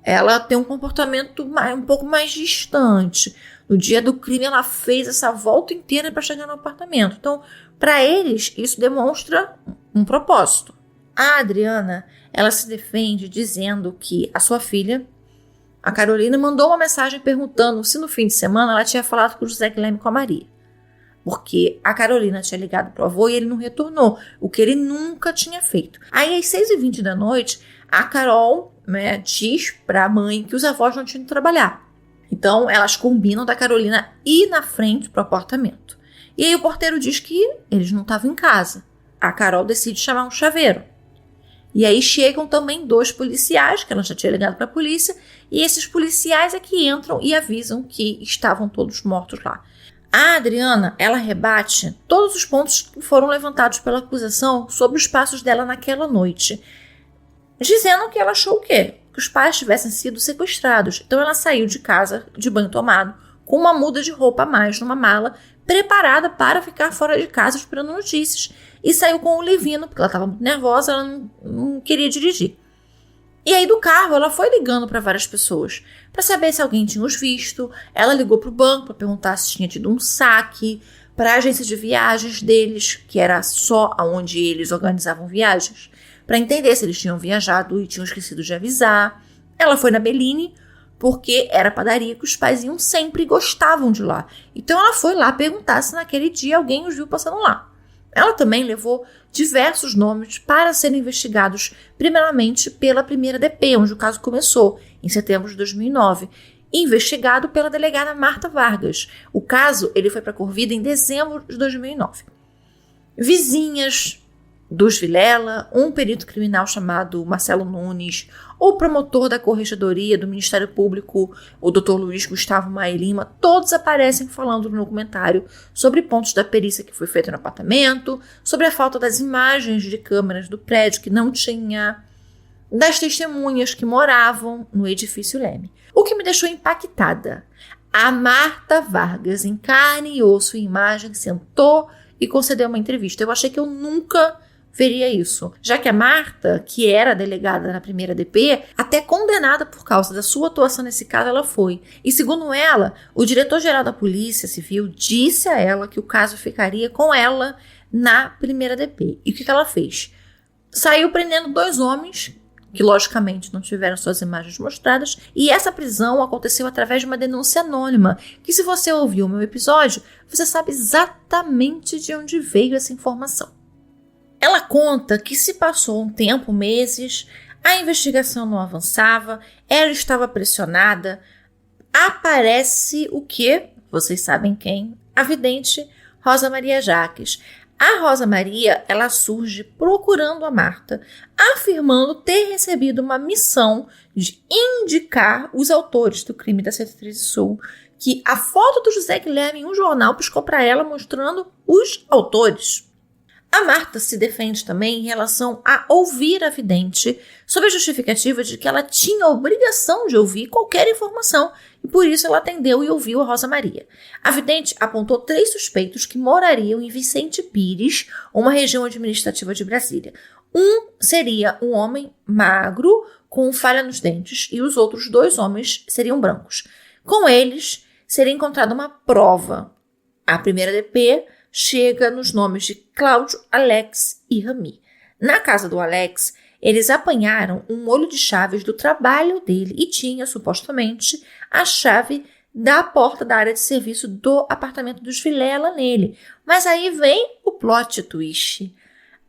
Ela tem um comportamento um pouco mais distante. No dia do crime, ela fez essa volta inteira para chegar no apartamento. Então, para eles, isso demonstra um propósito. A Adriana, ela se defende dizendo que a sua filha, a Carolina, mandou uma mensagem perguntando se no fim de semana ela tinha falado com o José Guilherme e com a Maria. Porque a Carolina tinha ligado pro avô e ele não retornou, o que ele nunca tinha feito. Aí, às 6h20 da noite, a Carol, né, diz para a mãe que os avós não tinham ido trabalhar. Então, elas combinam da Carolina ir na frente pro apartamento. E aí o porteiro diz que eles não estavam em casa. A Carol decide chamar um chaveiro. E aí chegam também 2 policiais, que ela já tinha ligado para a polícia, e esses policiais é que entram e avisam que estavam todos mortos lá. A Adriana, ela rebate todos os pontos que foram levantados pela acusação sobre os passos dela naquela noite, dizendo que ela achou o quê? Que os pais tivessem sido sequestrados. Então ela saiu de casa de banho tomado, com uma muda de roupa a mais numa mala, preparada para ficar fora de casa esperando notícias. E saiu com o Levino, porque ela estava muito nervosa, ela não queria dirigir. E aí do carro ela foi ligando para várias pessoas, para saber se alguém tinha os visto. Ela ligou para o banco para perguntar se tinha tido um saque, para a agência de viagens deles, que era só onde eles organizavam viagens, para entender se eles tinham viajado e tinham esquecido de avisar. Ela foi na Bellini, porque era a padaria que os pais iam sempre e gostavam de lá. Então ela foi lá perguntar se naquele dia alguém os viu passando lá. Ela também levou diversos nomes para serem investigados, primeiramente pela primeira DP, onde o caso começou, em setembro de 2009, investigado pela delegada Marta Vargas. O caso ele foi para a Corvida em dezembro de 2009. Vizinhas dos Vilela, um perito criminal chamado Marcelo Nunes, o promotor da Corregedoria do Ministério Público, o Dr. Luiz Gustavo Maia Lima, todos aparecem falando no documentário sobre pontos da perícia que foi feita no apartamento, sobre a falta das imagens de câmeras do prédio que não tinha, das testemunhas que moravam no edifício Leme. O que me deixou impactada, a Marta Vargas, em carne e osso e imagem, sentou e concedeu uma entrevista. Eu achei que eu nunca veria isso, já que a Marta, que era delegada na primeira DP, até condenada por causa da sua atuação nesse caso, ela foi. E segundo ela, o diretor-geral da Polícia Civil disse a ela que o caso ficaria com ela na primeira DP. E o que ela fez? Saiu prendendo 2 homens, que logicamente não tiveram suas imagens mostradas, e essa prisão aconteceu através de uma denúncia anônima, que se você ouviu o meu episódio, você sabe exatamente de onde veio essa informação. Ela conta que se passou um tempo, meses, a investigação não avançava, ela estava pressionada. Aparece o quê? Vocês sabem quem? A vidente Rosa Maria Jaques. A Rosa Maria, ela surge procurando a Marta, afirmando ter recebido uma missão de indicar os autores do crime da 113 Sul, que a foto do José Guilherme em um jornal piscou para ela mostrando os autores. A Marta se defende também em relação a ouvir a vidente, sob a justificativa de que ela tinha a obrigação de ouvir qualquer informação e por isso ela atendeu e ouviu a Rosa Maria. A vidente apontou 3 suspeitos que morariam em Vicente Pires, uma região administrativa de Brasília. Um seria um homem magro com falha nos dentes e os outros 2 homens seriam brancos. Com eles seria encontrada uma prova. A primeira DP chega nos nomes de Cláudio, Alex e Rami. Na casa do Alex, eles apanharam um molho de chaves do trabalho dele e tinha, supostamente, a chave da porta da área de serviço do apartamento dos Vilela nele. Mas aí vem o plot twist.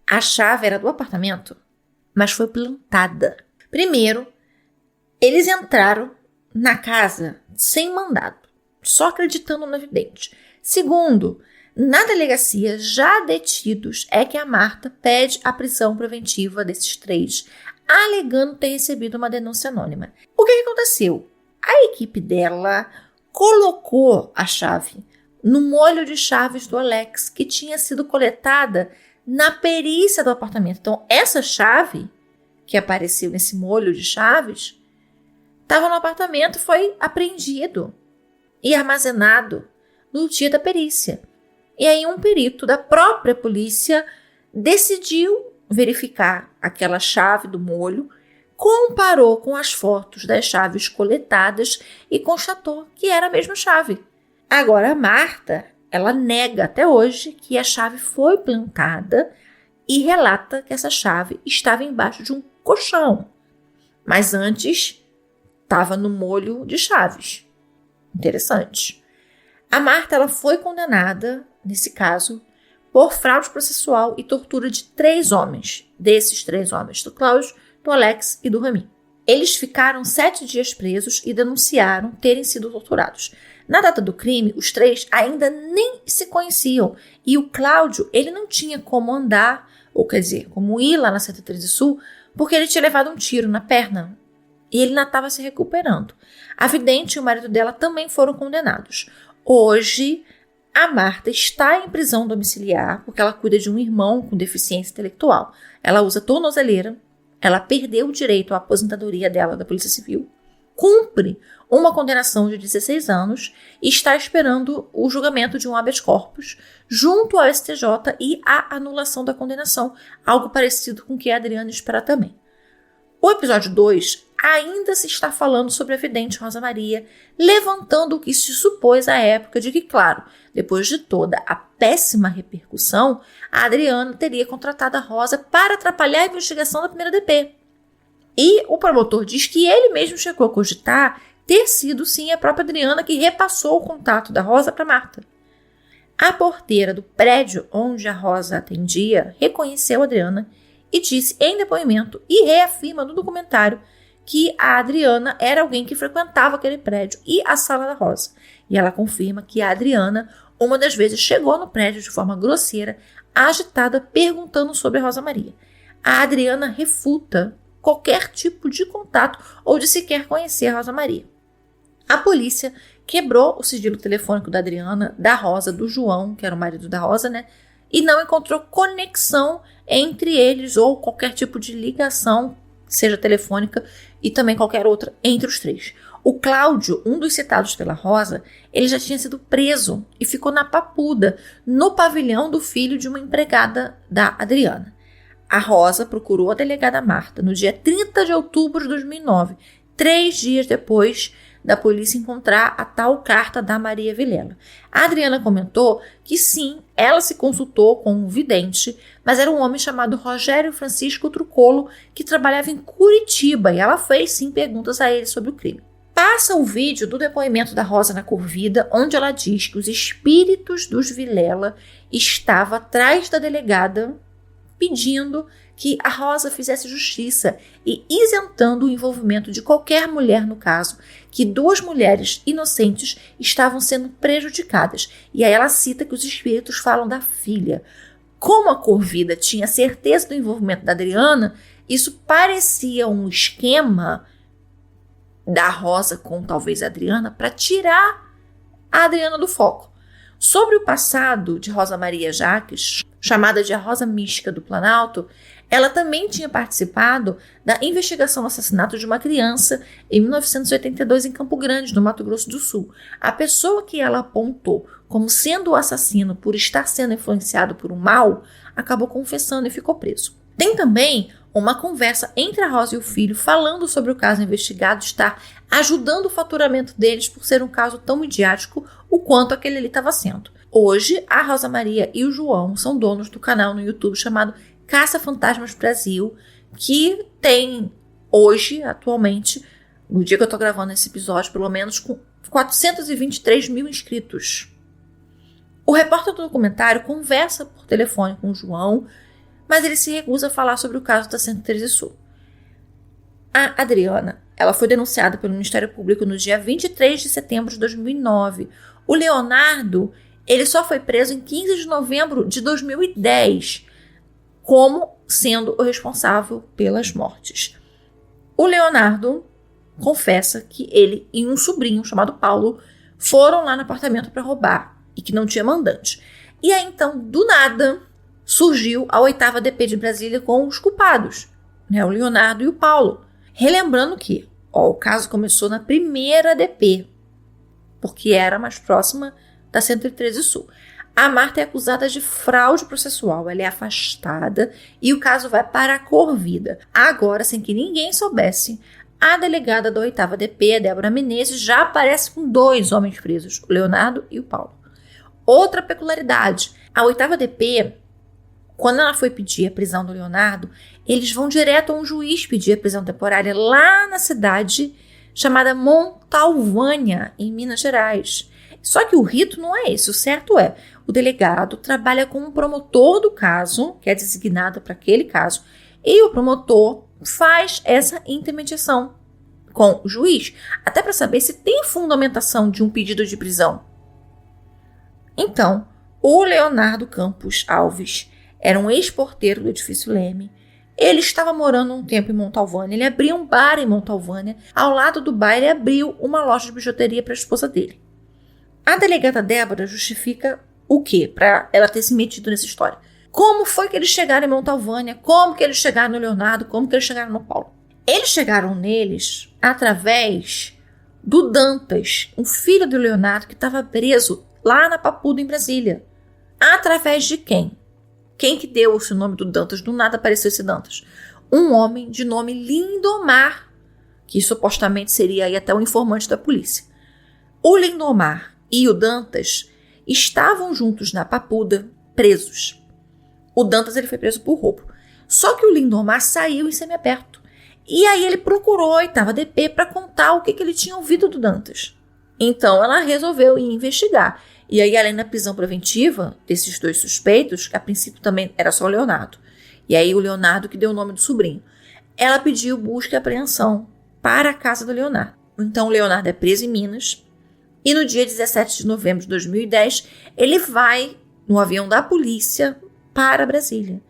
A chave era do apartamento, mas foi plantada. Primeiro, eles entraram na casa sem mandado, só acreditando na vidente. Segundo, na delegacia, já detidos, é que a Marta pede a prisão preventiva desses 3, alegando ter recebido uma denúncia anônima. O que aconteceu? A equipe dela colocou a chave no molho de chaves do Alex, que tinha sido coletada na perícia do apartamento. Então, essa chave que apareceu nesse molho de chaves estava no apartamento, foi apreendido e armazenado no dia da perícia. E aí um perito da própria polícia decidiu verificar aquela chave do molho, comparou com as fotos das chaves coletadas e constatou que era a mesma chave. Agora a Marta, ela nega até hoje que a chave foi plantada e relata que essa chave estava embaixo de um colchão, mas antes estava no molho de chaves. Interessante. A Marta, ela foi condenada, nesse caso, por fraude processual e tortura de 3 homens. Desses 3 homens, do Cláudio, do Alex e do Rami. Eles ficaram 7 dias presos e denunciaram terem sido torturados. Na data do crime, os 3 ainda nem se conheciam. E o Cláudio, ele não tinha como andar, ou quer dizer, como ir lá na 113 Sul, porque ele tinha levado um tiro na perna e ele ainda estava se recuperando. A vidente e o marido dela também foram condenados. Hoje, a Marta está em prisão domiciliar porque ela cuida de um irmão com deficiência intelectual. Ela usa tornozeleira, ela perdeu o direito à aposentadoria dela da Polícia Civil, cumpre uma condenação de 16 anos e está esperando o julgamento de um habeas corpus junto ao STJ e a anulação da condenação, algo parecido com o que a Adriana espera também. O episódio 2 ainda se está falando sobre a vidente Rosa Maria, levantando o que se supôs à época de que, claro, depois de toda a péssima repercussão, a Adriana teria contratado a Rosa para atrapalhar a investigação da primeira DP. E o promotor diz que ele mesmo chegou a cogitar ter sido, sim, a própria Adriana que repassou o contato da Rosa para Marta. A porteira do prédio onde a Rosa atendia reconheceu a Adriana e disse em depoimento e reafirma no documentário que a Adriana era alguém que frequentava aquele prédio e a sala da Rosa. E ela confirma que a Adriana, uma das vezes, chegou no prédio de forma grosseira, agitada, perguntando sobre a Rosa Maria. A Adriana refuta qualquer tipo de contato ou de sequer conhecer a Rosa Maria. A polícia quebrou o sigilo telefônico da Adriana, da Rosa, do João, que era o marido da Rosa, né? E não encontrou conexão entre eles ou qualquer tipo de ligação, seja telefônica e também qualquer outra, entre os três. O Cláudio, um dos citados pela Rosa, ele já tinha sido preso e ficou na Papuda, no pavilhão do filho de uma empregada da Adriana. A Rosa procurou a delegada Marta no dia 30 de outubro de 2009, 3 dias depois da polícia encontrar a tal carta da Maria Vilela. A Adriana comentou que sim, ela se consultou com um vidente, mas era um homem chamado Rogério Francisco Trucolo, que trabalhava em Curitiba, e ela fez sim perguntas a ele sobre o crime. Passa o vídeo do depoimento da Rosa na Corvida, onde ela diz que os espíritos dos Vilela estavam atrás da delegada, pedindo que a Rosa fizesse justiça e isentando o envolvimento de qualquer mulher no caso, que 2 mulheres inocentes estavam sendo prejudicadas. E aí ela cita que os espíritos falam da filha. Como a Corvida tinha certeza do envolvimento da Adriana, isso parecia um esquema da Rosa com talvez a Adriana para tirar a Adriana do foco. Sobre o passado de Rosa Maria Jaques, chamada de a Rosa Mística do Planalto, ela também tinha participado da investigação do assassinato de uma criança em 1982 em Campo Grande, no Mato Grosso do Sul. A pessoa que ela apontou como sendo o assassino por estar sendo influenciado por um mal, acabou confessando e ficou preso. Tem também uma conversa entre a Rosa e o filho falando sobre o caso investigado estar ajudando o faturamento deles por ser um caso tão midiático o quanto aquele ali estava sendo. Hoje, a Rosa Maria e o João são donos do canal no YouTube chamado Caça Fantasmas Brasil, que tem hoje, atualmente, no dia que eu estou gravando esse episódio, pelo menos com 423 mil inscritos. O repórter do documentário conversa por telefone com o João, mas ele se recusa a falar sobre o caso da 113 Sul. A Adriana, ela foi denunciada pelo Ministério Público no dia 23 de setembro de 2009. O Leonardo, ele só foi preso em 15 de novembro de 2010, como sendo o responsável pelas mortes. O Leonardo confessa que ele e um sobrinho chamado Paulo foram lá no apartamento para roubar e que não tinha mandante. E aí então, do nada, surgiu a 8ª DP de Brasília com os culpados, né, o Leonardo e o Paulo. Relembrando que o caso começou na primeira DP, porque era mais próxima da 113 Sul. A Marta é acusada de fraude processual, ela é afastada e o caso vai para a Corvida. Agora, sem que ninguém soubesse, a delegada da 8ª DP, a Débora Menezes, já aparece com 2 homens presos, o Leonardo e o Paulo. Outra peculiaridade, a 8ª DP, quando ela foi pedir a prisão do Leonardo, eles vão direto a um juiz pedir a prisão temporária lá na cidade chamada Montalvânia, em Minas Gerais. Só que o rito não é esse, o certo é, o delegado trabalha com um promotor do caso, que é designado para aquele caso, e o promotor faz essa intermediação com o juiz, até para saber se tem fundamentação de um pedido de prisão. Então, o Leonardo Campos Alves era um ex-porteiro do edifício Leme, Ele estava morando um tempo em Montalvânia, ele abriu um bar em Montalvânia. Ao lado do bar, ele abriu uma loja de bijuteria para a esposa dele. A delegada Débora justifica o quê? Para ela ter se metido nessa história. Como foi que eles chegaram em Montalvânia? Como que eles chegaram no Leonardo? Como que eles chegaram no Paulo? Eles chegaram neles através do Dantas, um filho do Leonardo que estava preso lá na Papuda, em Brasília. Através de quem? Quem que deu esse nome do Dantas? Do nada apareceu esse Dantas. Um homem de nome Lindomar, que supostamente seria aí até o informante da polícia. O Lindomar e o Dantas estavam juntos na Papuda, presos. O Dantas ele foi preso por roubo. Só que o Lindomar saiu em semiaberto. E aí ele procurou a oitava DP para contar o que ele tinha ouvido do Dantas. Então ela resolveu ir investigar. E aí, além da prisão preventiva desses dois suspeitos, que a princípio também era só o Leonardo, e aí o Leonardo que deu o nome do sobrinho, ela pediu busca e apreensão para a casa do Leonardo. Então o Leonardo é preso em Minas e no dia 17 de novembro de 2010 ele vai no avião da polícia para Brasília.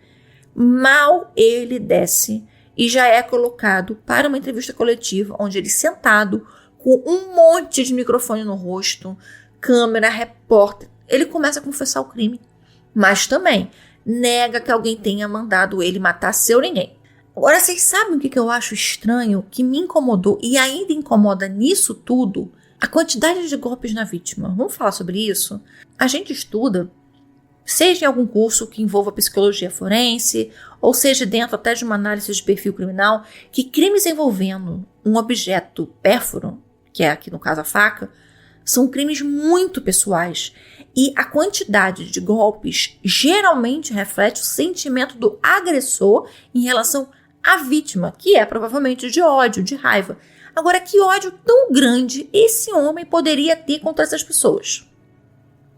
Mal ele desce e já é colocado para uma entrevista coletiva, onde ele sentado com um monte de microfone no rosto, câmera, repórter, ele começa a confessar o crime, mas também nega que alguém tenha mandado ele matar seu ninguém. Agora, vocês sabem o que eu acho estranho, que me incomodou e ainda incomoda nisso tudo? A quantidade de golpes na vítima. Vamos falar sobre isso? A gente estuda, seja em algum curso que envolva psicologia forense, ou seja dentro até de uma análise de perfil criminal, que crimes envolvendo um objeto pérfuro, que é aqui no caso a faca, são crimes muito pessoais e a quantidade de golpes geralmente reflete o sentimento do agressor em relação à vítima, que é provavelmente de ódio, de raiva. Agora, que ódio tão grande esse homem poderia ter contra essas pessoas?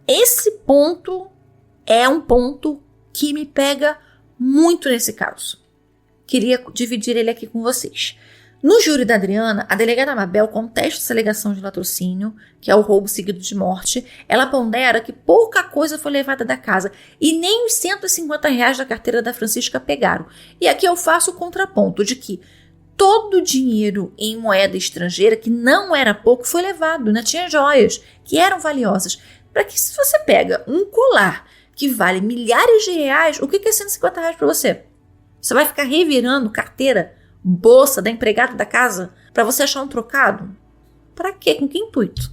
Esse ponto é um ponto que me pega muito nesse caso. Queria dividir ele aqui com vocês. No júri da Adriana, a delegada Mabel contesta essa alegação de latrocínio, que é o roubo seguido de morte. Ela pondera que pouca coisa foi levada da casa e nem os R$150 da carteira da Francisca pegaram. E aqui eu faço o contraponto de que todo o dinheiro em moeda estrangeira, que não era pouco, foi levado. Ainda tinha joias que eram valiosas. Para que se você pega um colar que vale milhares de reais, o que é R$150 para você? Você vai ficar revirando carteira, bolsa da empregada da casa para você achar um trocado? Para quê? Com que intuito?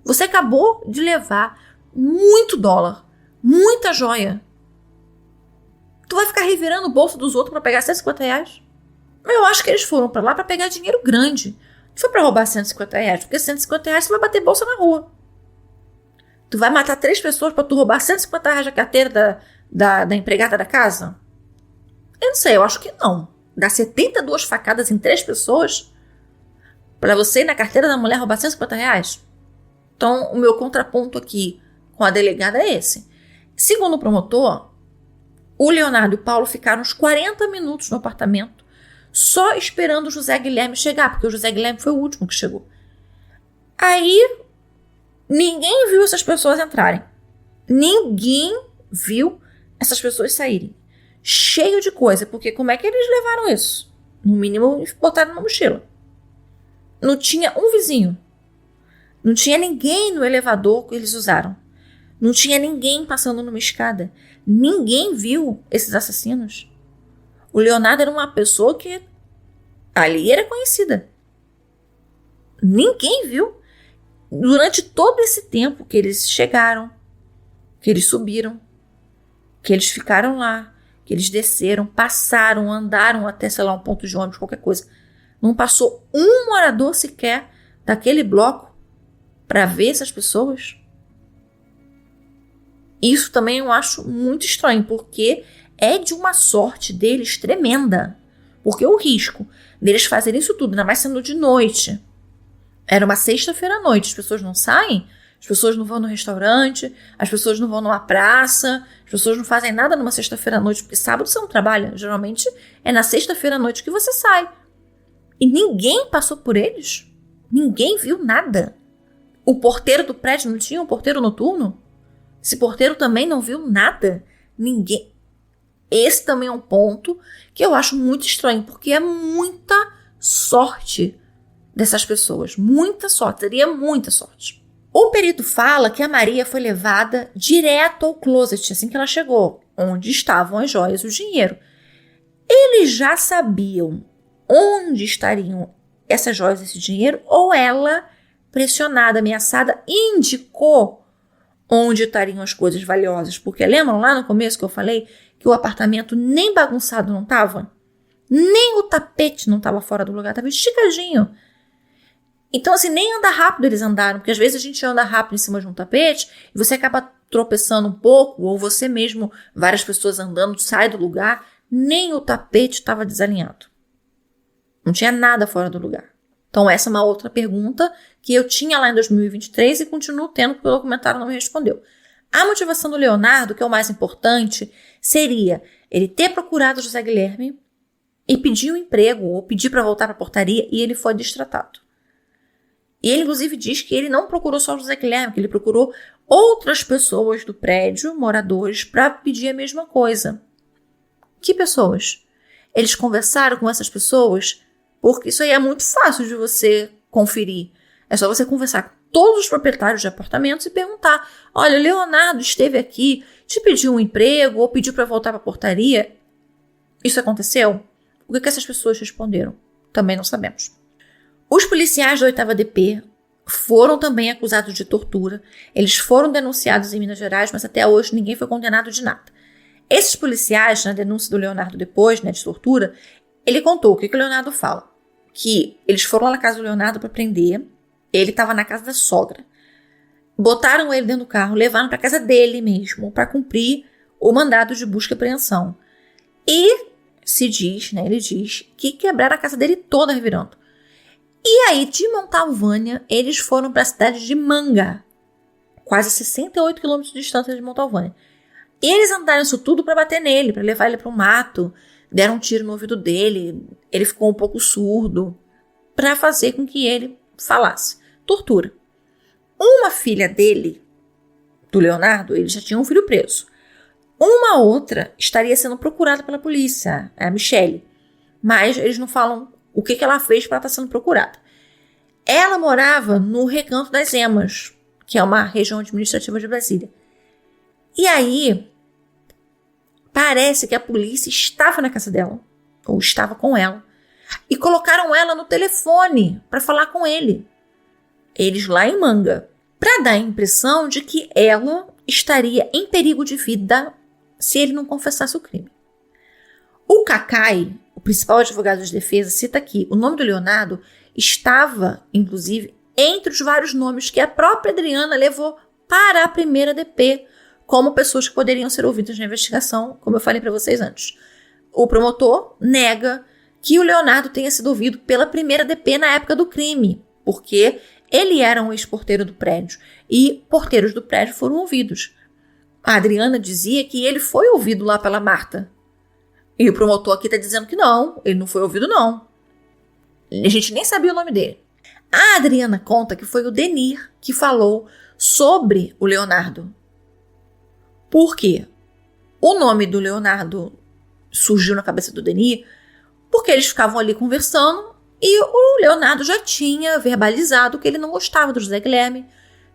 Você acabou de levar muito dólar, muita joia. Tu vai ficar revirando o bolso dos outros para pegar R$150? Eu acho que eles foram para lá para pegar dinheiro grande. Não foi para roubar R$150, porque R$150 você vai bater bolsa na rua. Tu vai matar 3 pessoas para tu roubar R$150 da carteira da empregada da casa? Eu não sei, eu acho que não. Dar 72 facadas em 3 pessoas para você ir na carteira da mulher roubar R$150? Então, o meu contraponto aqui com a delegada é esse. Segundo o promotor, o Leonardo e o Paulo ficaram uns 40 minutos no apartamento só esperando o José Guilherme chegar, porque o José Guilherme foi o último que chegou. Aí, ninguém viu essas pessoas entrarem. Ninguém viu essas pessoas saírem. Cheio de coisa, porque como é que eles levaram isso? No mínimo, botaram numa mochila. Não tinha um vizinho. Não tinha ninguém no elevador que eles usaram. Não tinha ninguém passando numa escada. Ninguém viu esses assassinos. O Leonardo era uma pessoa que ali era conhecida. Ninguém viu. Durante todo esse tempo que eles chegaram, que eles subiram, que eles ficaram lá, que eles desceram, passaram, andaram até, sei lá, um ponto de ônibus, qualquer coisa. Não passou um morador sequer daquele bloco para ver essas pessoas. Isso também eu acho muito estranho, porque é de uma sorte deles tremenda. Porque o risco deles fazerem isso tudo, ainda mais sendo de noite. Era uma sexta-feira à noite, as pessoas não saem, as pessoas não vão no restaurante, as pessoas não vão numa praça, as pessoas não fazem nada numa sexta-feira à noite, porque sábado você não trabalha. Geralmente é na sexta-feira à noite que você sai. E ninguém passou por eles. Ninguém viu nada. O porteiro do prédio não tinha um porteiro noturno? Esse porteiro também não viu nada. Ninguém. Esse também é um ponto que eu acho muito estranho, porque é muita sorte dessas pessoas. Muita sorte, seria muita sorte. O perito fala que a Maria foi levada direto ao closet assim que ela chegou, onde estavam as joias e o dinheiro. Eles já sabiam onde estariam essas joias e esse dinheiro, ou ela, pressionada, ameaçada, indicou onde estariam as coisas valiosas? Porque lembram lá no começo que eu falei que o apartamento nem bagunçado não estava? Nem o tapete não estava fora do lugar, estava esticadinho. Então, assim, nem andar rápido eles andaram, porque às vezes a gente anda rápido em cima de um tapete e você acaba tropeçando um pouco, ou você mesmo, várias pessoas andando, sai do lugar, nem o tapete estava desalinhado. Não tinha nada fora do lugar. Então, essa é uma outra pergunta que eu tinha lá em 2023 e continuo tendo, porque o documentário não me respondeu. A motivação do Leonardo, que é o mais importante, seria ele ter procurado José Guilherme e pedir um emprego, ou pedir para voltar para a portaria, e ele foi destratado. E ele, inclusive, diz que ele não procurou só o José Guilherme, que ele procurou outras pessoas do prédio, moradores, para pedir a mesma coisa. Que pessoas? Eles conversaram com essas pessoas, porque isso aí é muito fácil de você conferir. É só você conversar com todos os proprietários de apartamentos e perguntar: olha, o Leonardo esteve aqui, te pediu um emprego ou pediu para voltar para a portaria? Isso aconteceu? O que essas pessoas responderam? Também não sabemos. Os policiais da 8ª DP foram também acusados de tortura. Eles foram denunciados em Minas Gerais, mas até hoje ninguém foi condenado de nada. Esses policiais, na denúncia do Leonardo depois, de tortura, ele contou o que o Leonardo fala. Que eles foram lá na casa do Leonardo para prender. Ele estava na casa da sogra. Botaram ele dentro do carro, levaram para casa dele mesmo, para cumprir o mandado de busca e apreensão. E se diz, ele diz, que quebraram a casa dele toda revirando. E aí, de Montalvânia, eles foram para a cidade de Manga, quase 68 quilômetros de distância de Montalvânia. E eles andaram isso tudo para bater nele, para levar ele para o mato, deram um tiro no ouvido dele, ele ficou um pouco surdo, para fazer com que ele falasse. Tortura. Uma filha dele, do Leonardo, ele já tinha um filho preso. Uma outra estaria sendo procurada pela polícia, a Michele. Mas eles não falam o que ela fez para estar sendo procurada. Ela morava no Recanto das Emas, que é uma região administrativa de Brasília. E aí, parece que a polícia estava na casa dela, ou estava com ela, e colocaram ela no telefone para falar com ele. Eles lá em Manga, para dar a impressão de que ela estaria em perigo de vida se ele não confessasse o crime. O Cacai, o principal advogado de defesa, cita aqui: o nome do Leonardo estava, inclusive, entre os vários nomes que a própria Adriana levou para a primeira DP, como pessoas que poderiam ser ouvidas na investigação, como eu falei para vocês antes. O promotor nega que o Leonardo tenha sido ouvido pela primeira DP na época do crime, porque ele era um ex-porteiro do prédio e porteiros do prédio foram ouvidos. A Adriana dizia que ele foi ouvido lá pela Marta. E o promotor aqui está dizendo que não, ele não foi ouvido não. A gente nem sabia o nome dele. A Adriana conta que foi o Denir que falou sobre o Leonardo. Por quê? O nome do Leonardo surgiu na cabeça do Denir porque eles ficavam ali conversando e o Leonardo já tinha verbalizado que ele não gostava do José Guilherme.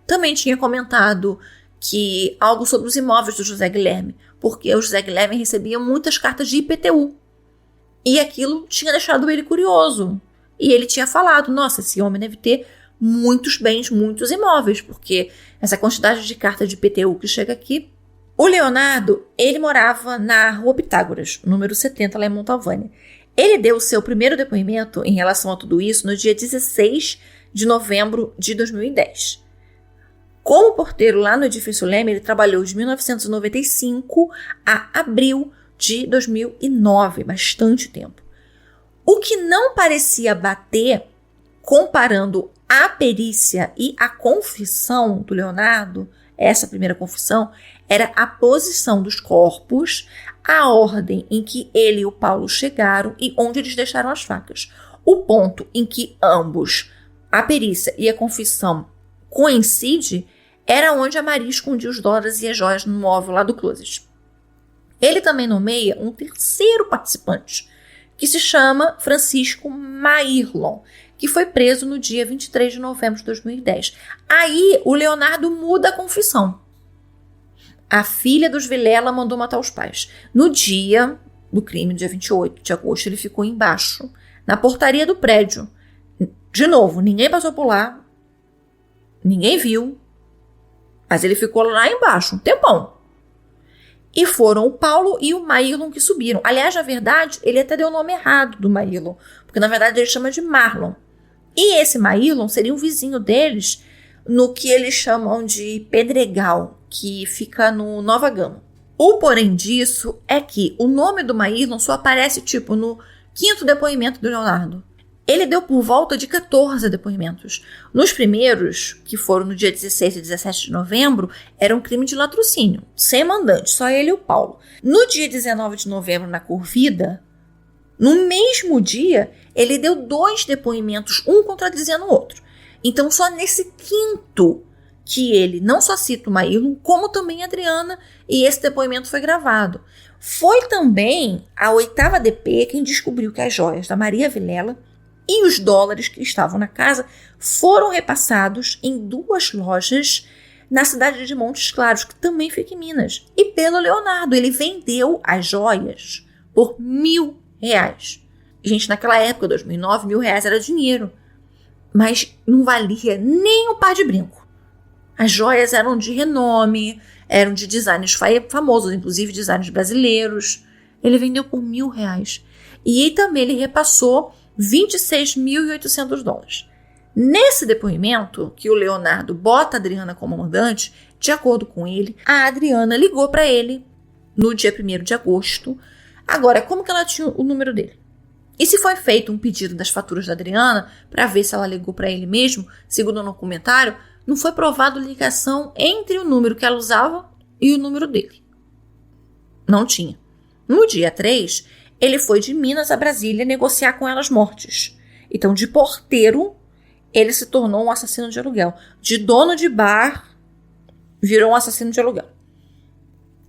Também tinha comentado que algo sobre os imóveis do José Guilherme, porque o José Guilherme recebia muitas cartas de IPTU. E aquilo tinha deixado ele curioso. E ele tinha falado: nossa, esse homem deve ter muitos bens, muitos imóveis, porque essa quantidade de cartas de IPTU que chega aqui. O Leonardo, ele morava na Rua Pitágoras, número 70, lá em Montalvânia. Ele deu o seu primeiro depoimento em relação a tudo isso no dia 16 de novembro de 2010. Como porteiro lá no Edifício Leme, ele trabalhou de 1995 a abril de 2009, bastante tempo. O que não parecia bater, comparando a perícia e a confissão do Leonardo, essa primeira confissão, era a posição dos corpos, a ordem em que ele e o Paulo chegaram e onde eles deixaram as facas. O ponto em que ambos, a perícia e a confissão, coincidem era onde a Maria escondia os dólares e as joias no móvel lá do closet. Ele também nomeia um terceiro participante, que se chama Francisco Maírlon, que foi preso no dia 23 de novembro de 2010. Aí o Leonardo muda a confissão. A filha dos Vilela mandou matar os pais. No dia do crime, dia 28 de agosto, ele ficou embaixo, na portaria do prédio. De novo, ninguém passou por lá, ninguém viu, mas ele ficou lá embaixo um tempão. E foram o Paulo e o Maírlon que subiram. Aliás, na verdade, ele até deu o nome errado do Maírlon, porque na verdade ele chama de Marlon. E esse Maírlon seria um vizinho deles no que eles chamam de Pedregal, que fica no Nova Gama. O porém disso é que o nome do Maírlon só aparece tipo no 5º depoimento do Leonardo. Ele deu por volta de 14 depoimentos. Nos primeiros, que foram no dia 16 e 17 de novembro, era um crime de latrocínio, sem mandante, só ele e o Paulo. No dia 19 de novembro, na Corvida, no mesmo dia, ele deu 2 depoimentos, um contradizendo o outro. Então, só nesse 5º que ele não só cita o Maírlon, como também a Adriana, e esse depoimento foi gravado. Foi também a 8ª DP quem descobriu que as joias da Maria Vilela e os dólares que estavam na casa foram repassados em 2 lojas na cidade de Montes Claros, que também fica em Minas. E pelo Leonardo, ele vendeu as joias por R$1.000. Gente, naquela época, 2009, R$1.000 era dinheiro. Mas não valia nem um par de brinco. As joias eram de renome, eram de designers famosos, inclusive designers brasileiros. Ele vendeu por R$1.000. E aí também ele repassou $26.800. Nesse depoimento, que o Leonardo bota a Adriana como mandante, de acordo com ele, a Adriana ligou para ele no dia 1º de agosto. Agora, como que ela tinha o número dele? E se foi feito um pedido das faturas da Adriana para ver se ela ligou para ele mesmo, segundo o documentário, não foi provado ligação entre o número que ela usava e o número dele. Não tinha. No dia 3, ele foi de Minas a Brasília negociar com ela as mortes. Então, de porteiro, ele se tornou um assassino de aluguel. De dono de bar, virou um assassino de aluguel.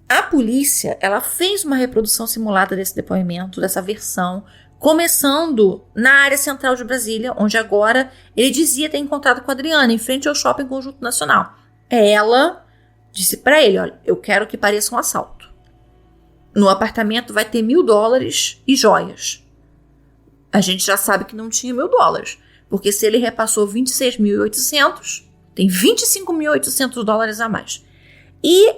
A polícia, ela fez uma reprodução simulada desse depoimento, dessa versão, começando na área central de Brasília, onde agora ele dizia ter encontrado com a Adriana, em frente ao Shopping Conjunto Nacional. Ela disse para ele, olha, eu quero que pareça um assalto. No apartamento vai ter $1.000 e joias. A gente já sabe que não tinha $1.000, porque se ele repassou 26.800, tem $25.800 a mais. E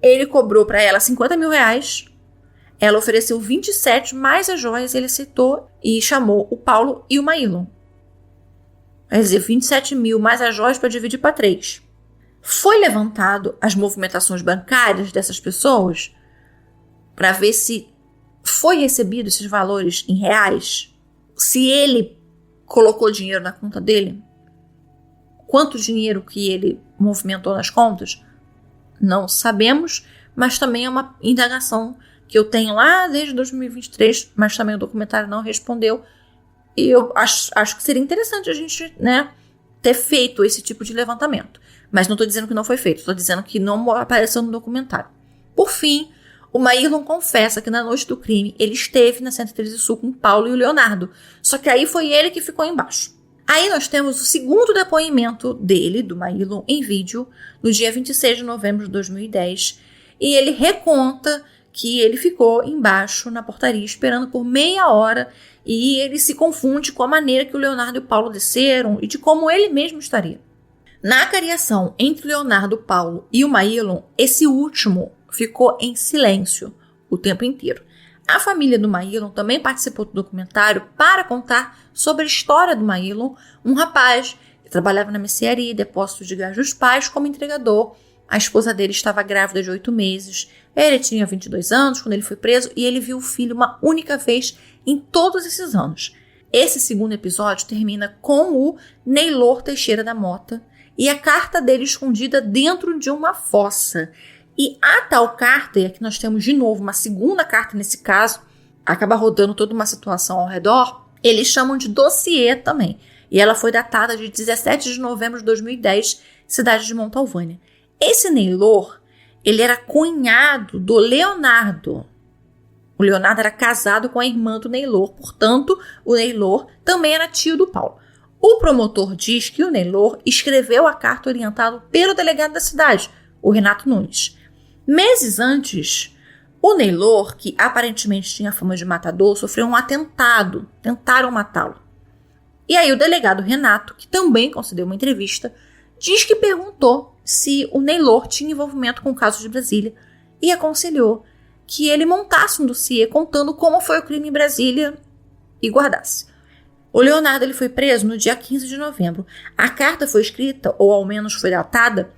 ele cobrou para ela R$50.000, ela ofereceu 27 mais as joias, ele aceitou e chamou o Paulo e o Maírlon. Quer dizer, 27 mil mais as joias para dividir para 3. Foi levantado as movimentações bancárias dessas pessoas para ver se foi recebido esses valores em reais, se ele colocou dinheiro na conta dele, quanto dinheiro que ele movimentou nas contas, não sabemos, mas também é uma indagação que eu tenho lá desde 2023, mas também o documentário não respondeu, e eu acho que seria interessante a gente, ter feito esse tipo de levantamento, mas não estou dizendo que não foi feito, estou dizendo que não apareceu no documentário. Por fim, o Maírlon confessa que na noite do crime ele esteve na Santa Teresa do Sul com o Paulo e o Leonardo, só que aí foi ele que ficou embaixo. Aí nós temos o segundo depoimento dele, do Maírlon, em vídeo, no dia 26 de novembro de 2010, e ele reconta que ele ficou embaixo na portaria esperando por meia hora e ele se confunde com a maneira que o Leonardo e o Paulo desceram e de como ele mesmo estaria. Na cariação entre o Leonardo, o Paulo e o Maírlon, esse último ficou em silêncio o tempo inteiro. A família do Maírlon também participou do documentário para contar sobre a história do Maírlon, um rapaz que trabalhava na mercearia e depósito de gás dos pais como entregador. A esposa dele estava grávida de 8 meses. Ele tinha 22 anos quando ele foi preso e ele viu o filho uma única vez em todos esses anos. Esse segundo episódio termina com o Neylor Teixeira da Mota e a carta dele escondida dentro de uma fossa. E a tal carta, e aqui nós temos de novo uma segunda carta nesse caso, acaba rodando toda uma situação ao redor, eles chamam de dossiê também. E ela foi datada de 17 de novembro de 2010, cidade de Montalvânia. Esse Neylor, ele era cunhado do Leonardo. Leonardo era casado com a irmã do Neylor, portanto, o Neylor também era tio do Paulo. O promotor diz que o Neylor escreveu a carta orientado pelo delegado da cidade, o Renato Nunes. Meses antes, o Neylor, que aparentemente tinha fama de matador, sofreu um atentado. Tentaram matá-lo. E aí o delegado Renato, que também concedeu uma entrevista, diz que perguntou se o Neylor tinha envolvimento com o caso de Brasília e aconselhou que ele montasse um dossiê contando como foi o crime em Brasília e guardasse. O Leonardo ele foi preso no dia 15 de novembro. A carta foi escrita, ou ao menos foi datada,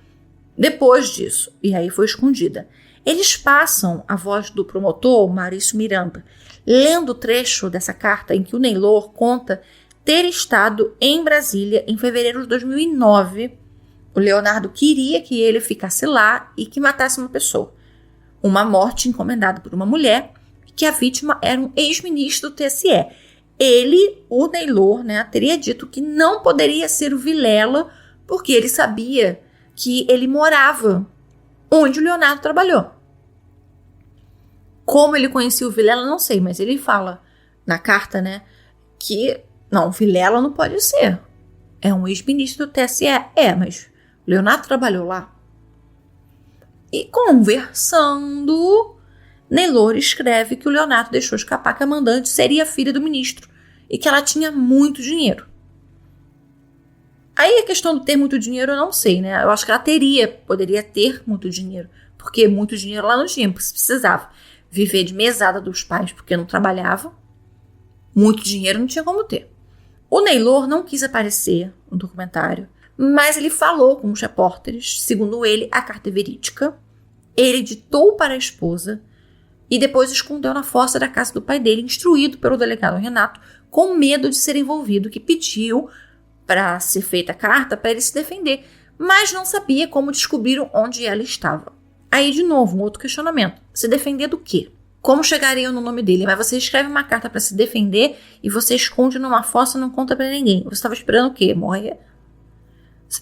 depois disso, e aí foi escondida. Eles passam a voz do promotor, Maurício Miranda, lendo o trecho dessa carta em que o Neylor conta ter estado em Brasília em fevereiro de 2009. O Leonardo queria que ele ficasse lá e que matasse uma pessoa. Uma morte encomendada por uma mulher, que a vítima era um ex-ministro do TSE. Ele, o Neylor, teria dito que não poderia ser o Vilela, porque ele sabia que ele morava onde o Leonardo trabalhou. Como ele conhecia o Vilela, não sei, mas ele fala na carta, que não, Vilela não pode ser. É um ex-ministro do TSE. Mas o Leonardo trabalhou lá. E conversando, Neylor escreve que o Leonardo deixou escapar que a mandante seria filha do ministro e que ela tinha muito dinheiro. Aí a questão de ter muito dinheiro eu não sei, Eu acho que ela poderia ter muito dinheiro, porque muito dinheiro ela não tinha, porque precisava viver de mesada dos pais porque não trabalhava. Muito dinheiro não tinha como ter. O Neylor não quis aparecer no documentário, mas ele falou com os repórteres, segundo ele, a carta é verídica. Ele ditou para a esposa e depois escondeu na fossa da casa do pai dele, instruído pelo delegado Renato, com medo de ser envolvido, que pediu para ser feita a carta para ele se defender, mas não sabia como descobriram onde ela estava. Aí, de novo, um outro questionamento. Se defender do quê? Como chegariam no nome dele? Mas você escreve uma carta para se defender e você esconde numa fossa e não conta para ninguém. Você estava esperando o quê? Morrer?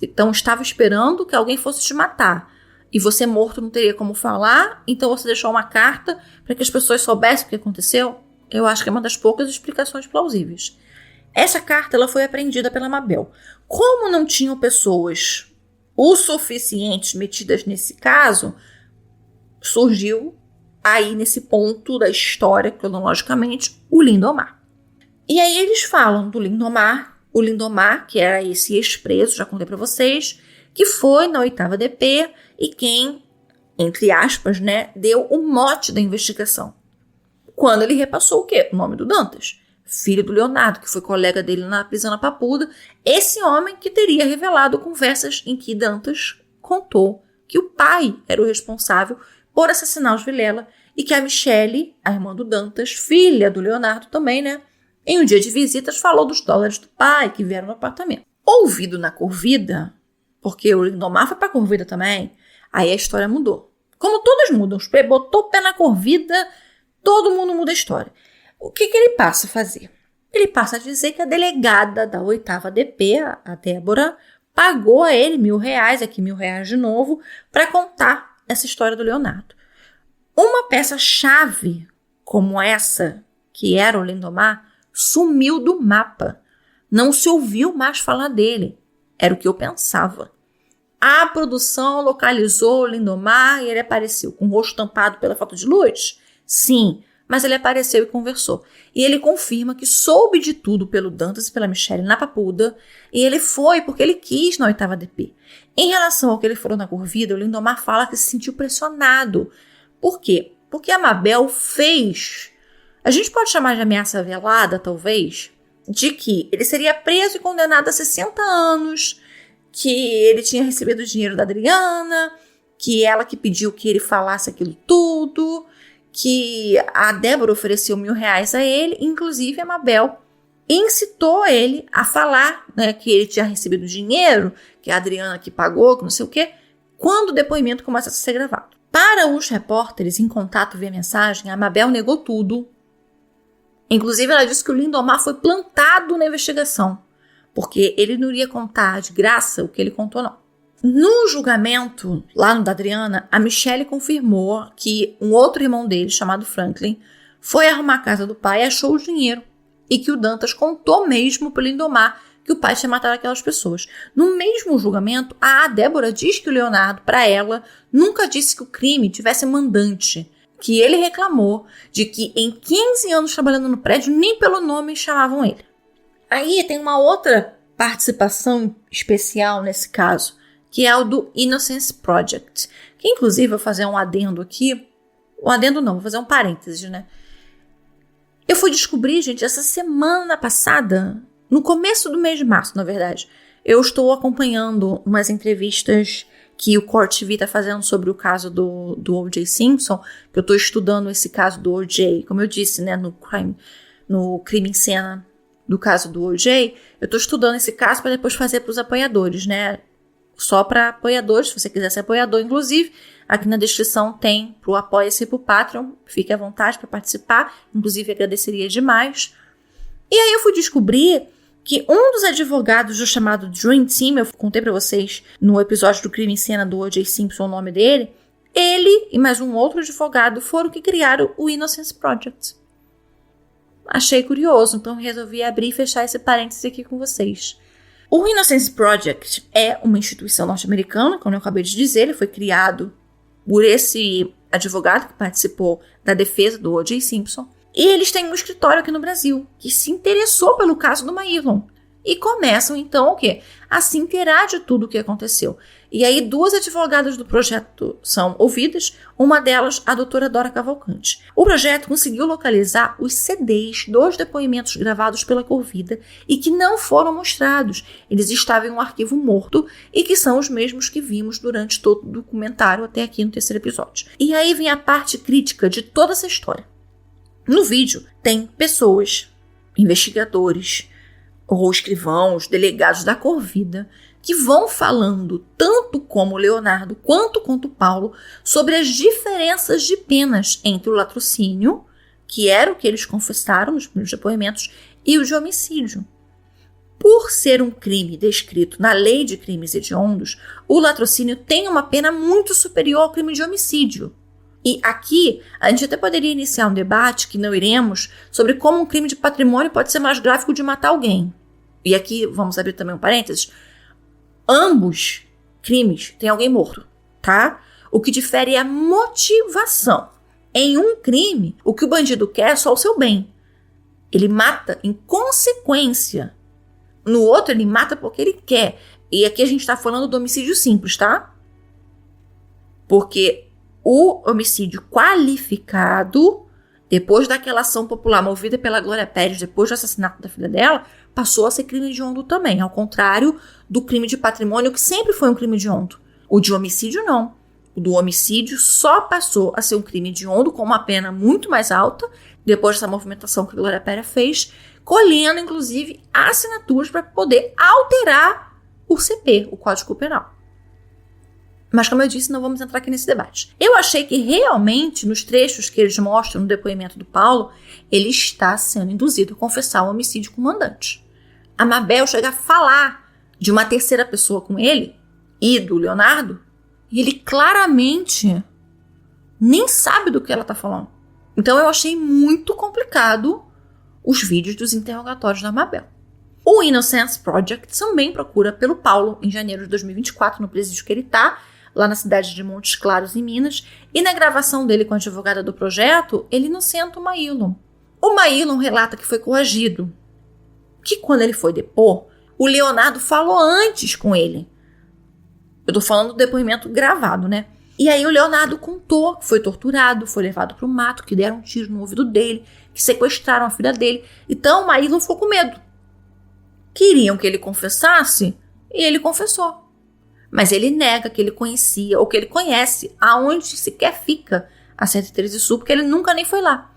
Então, estava esperando que alguém fosse te matar. E você morto não teria como falar, então você deixou uma carta para que as pessoas soubessem o que aconteceu? Eu acho que é uma das poucas explicações plausíveis. Essa carta ela foi apreendida pela Mabel. Como não tinham pessoas o suficientes metidas nesse caso, surgiu aí nesse ponto da história, cronologicamente, o Lindomar. E aí eles falam do Lindomar, o Lindomar, que era esse ex-preso, já contei para vocês, que foi na 8ª DP e quem, entre aspas, deu o mote da investigação. Quando ele repassou o quê? O nome do Dantas, filho do Leonardo, que foi colega dele na prisão na Papuda, esse homem que teria revelado conversas em que Dantas contou que o pai era o responsável por assassinar os Vilela e que a Michele, a irmã do Dantas, filha do Leonardo também, em um dia de visitas falou dos dólares do pai que vieram no apartamento. Ouvido na Corvida, porque o Lindomar foi pra Corvida também, aí a história mudou. Como todas mudam, botou o pé na Corvida, todo mundo muda a história. O que ele passa a fazer? Ele passa a dizer que a delegada da 8ª DP, a Débora, pagou a ele R$1.000, aqui R$1.000 de novo, para contar essa história do Leonardo. Uma peça-chave como essa, que era o Lindomar, sumiu do mapa. Não se ouviu mais falar dele. Era o que eu pensava. A produção localizou o Lindomar e ele apareceu com o rosto tampado pela falta de luz? Sim, mas ele apareceu e conversou. E ele confirma que soube de tudo pelo Dantas e pela Michele na Papuda, e ele foi porque ele quis na 8ª DP. Em relação ao que ele falou na Corvida, o Lindomar fala que se sentiu pressionado. Por quê? Porque a Mabel fez, a gente pode chamar de ameaça velada, talvez, de que ele seria preso e condenado a 60 anos, que ele tinha recebido o dinheiro da Adriana, que ela que pediu que ele falasse aquilo tudo, que a Débora ofereceu R$1.000 a ele, inclusive a Mabel incitou ele a falar que ele tinha recebido dinheiro, que a Adriana que pagou, que não sei o quê, quando o depoimento começa a ser gravado. Para os repórteres em contato via mensagem, a Mabel negou tudo. Inclusive, ela disse que o Lindomar foi plantado na investigação, porque ele não iria contar de graça o que ele contou, não. No julgamento, lá no da Adriana, a Michele confirmou que um outro irmão dele, chamado Franklin, foi arrumar a casa do pai e achou o dinheiro. E que o Dantas contou mesmo para o Lindomar que o pai tinha matado aquelas pessoas. No mesmo julgamento, a Débora diz que o Leonardo, para ela, nunca disse que o crime tivesse mandante. Que ele reclamou de que em 15 anos trabalhando no prédio, nem pelo nome chamavam ele. Aí tem uma outra participação especial nesse caso, que é o do Innocence Project. Que inclusive, vou fazer um adendo aqui. Um adendo não, vou fazer um parênteses, né? Eu fui descobrir, gente, essa semana passada, no começo do mês de março, na verdade, eu estou acompanhando umas entrevistas que o Court TV está fazendo sobre o caso do O.J. Simpson, que eu estou estudando esse caso do O.J., como eu disse, né, no crime em cena do caso do O.J., eu estou estudando esse caso para depois fazer para os apoiadores, né, só para apoiadores, se você quiser ser apoiador, inclusive, aqui na descrição tem pro Apoia-se e pro Patreon, fique à vontade para participar, inclusive agradeceria demais. E aí eu fui descobrir que um dos advogados do chamado Dream Team, eu contei para vocês no episódio do crime em cena do O.J. Simpson o nome dele, ele e mais um outro advogado foram que criaram o Innocence Project. Achei curioso, então resolvi abrir e fechar esse parênteses aqui com vocês. O Innocence Project é uma instituição norte-americana, como eu acabei de dizer, ele foi criado por esse advogado que participou da defesa do O.J. Simpson. E eles têm um escritório aqui no Brasil, que se interessou pelo caso do Maílon. E começam, então, o quê? A se inteirar de tudo o que aconteceu. E aí, 2 advogadas do projeto são ouvidas, uma delas, a doutora Dora Cavalcante. O projeto conseguiu localizar os CDs dos depoimentos gravados pela Corvida e que não foram mostrados. Eles estavam em um arquivo morto e que são os mesmos que vimos durante todo o documentário até aqui no 3º episódio. E aí vem a parte crítica de toda essa história. No vídeo tem pessoas, investigadores, ou escrivãos, delegados da Corvida, que vão falando, tanto como o Leonardo quanto o Paulo, sobre as diferenças de penas entre o latrocínio, que era o que eles confessaram nos primeiros depoimentos, e o de homicídio. Por ser um crime descrito na lei de crimes hediondos, o latrocínio tem uma pena muito superior ao crime de homicídio. E aqui, a gente até poderia iniciar um debate, que não iremos, sobre como um crime de patrimônio pode ser mais grave que o de matar alguém. E aqui, vamos abrir também um parênteses, ambos crimes têm alguém morto, tá? O que difere é a motivação. Em um crime, o que o bandido quer é só o seu bem. Ele mata em consequência. No outro, ele mata porque ele quer. E aqui a gente está falando do homicídio simples, tá? Porque o homicídio qualificado, depois daquela ação popular movida pela Glória Pérez, depois do assassinato da filha dela, passou a ser crime hediondo também, ao contrário do crime de patrimônio, que sempre foi um crime hediondo. O de homicídio, não. O do homicídio só passou a ser um crime hediondo com uma pena muito mais alta, depois dessa movimentação que a Glória Pérez fez, colhendo, inclusive, assinaturas para poder alterar o CP, o Código Penal. Mas, como eu disse, não vamos entrar aqui nesse debate. Eu achei que realmente, nos trechos que eles mostram no depoimento do Paulo, ele está sendo induzido a confessar o homicídio com o mandante. A Mabel chega a falar de uma terceira pessoa com ele e do Leonardo, e ele claramente nem sabe do que ela está falando. Então, eu achei muito complicado os vídeos dos interrogatórios da Mabel. O Innocence Project também procura pelo Paulo em janeiro de 2024, no presídio que ele está, lá na cidade de Montes Claros, em Minas, e na gravação dele com a advogada do projeto, ele inocenta o Maílon. O Maílon relata que foi coagido, que quando ele foi depor, o Leonardo falou antes com ele. Eu tô falando do depoimento gravado, né? E aí o Leonardo contou que foi torturado, foi levado para o mato, que deram um tiro no ouvido dele, que sequestraram a filha dele. Então o Maílon ficou com medo. Queriam que ele confessasse, e ele confessou. Mas ele nega que ele conhecia, ou que ele conhece, aonde sequer fica a 113 Sul, porque ele nunca nem foi lá.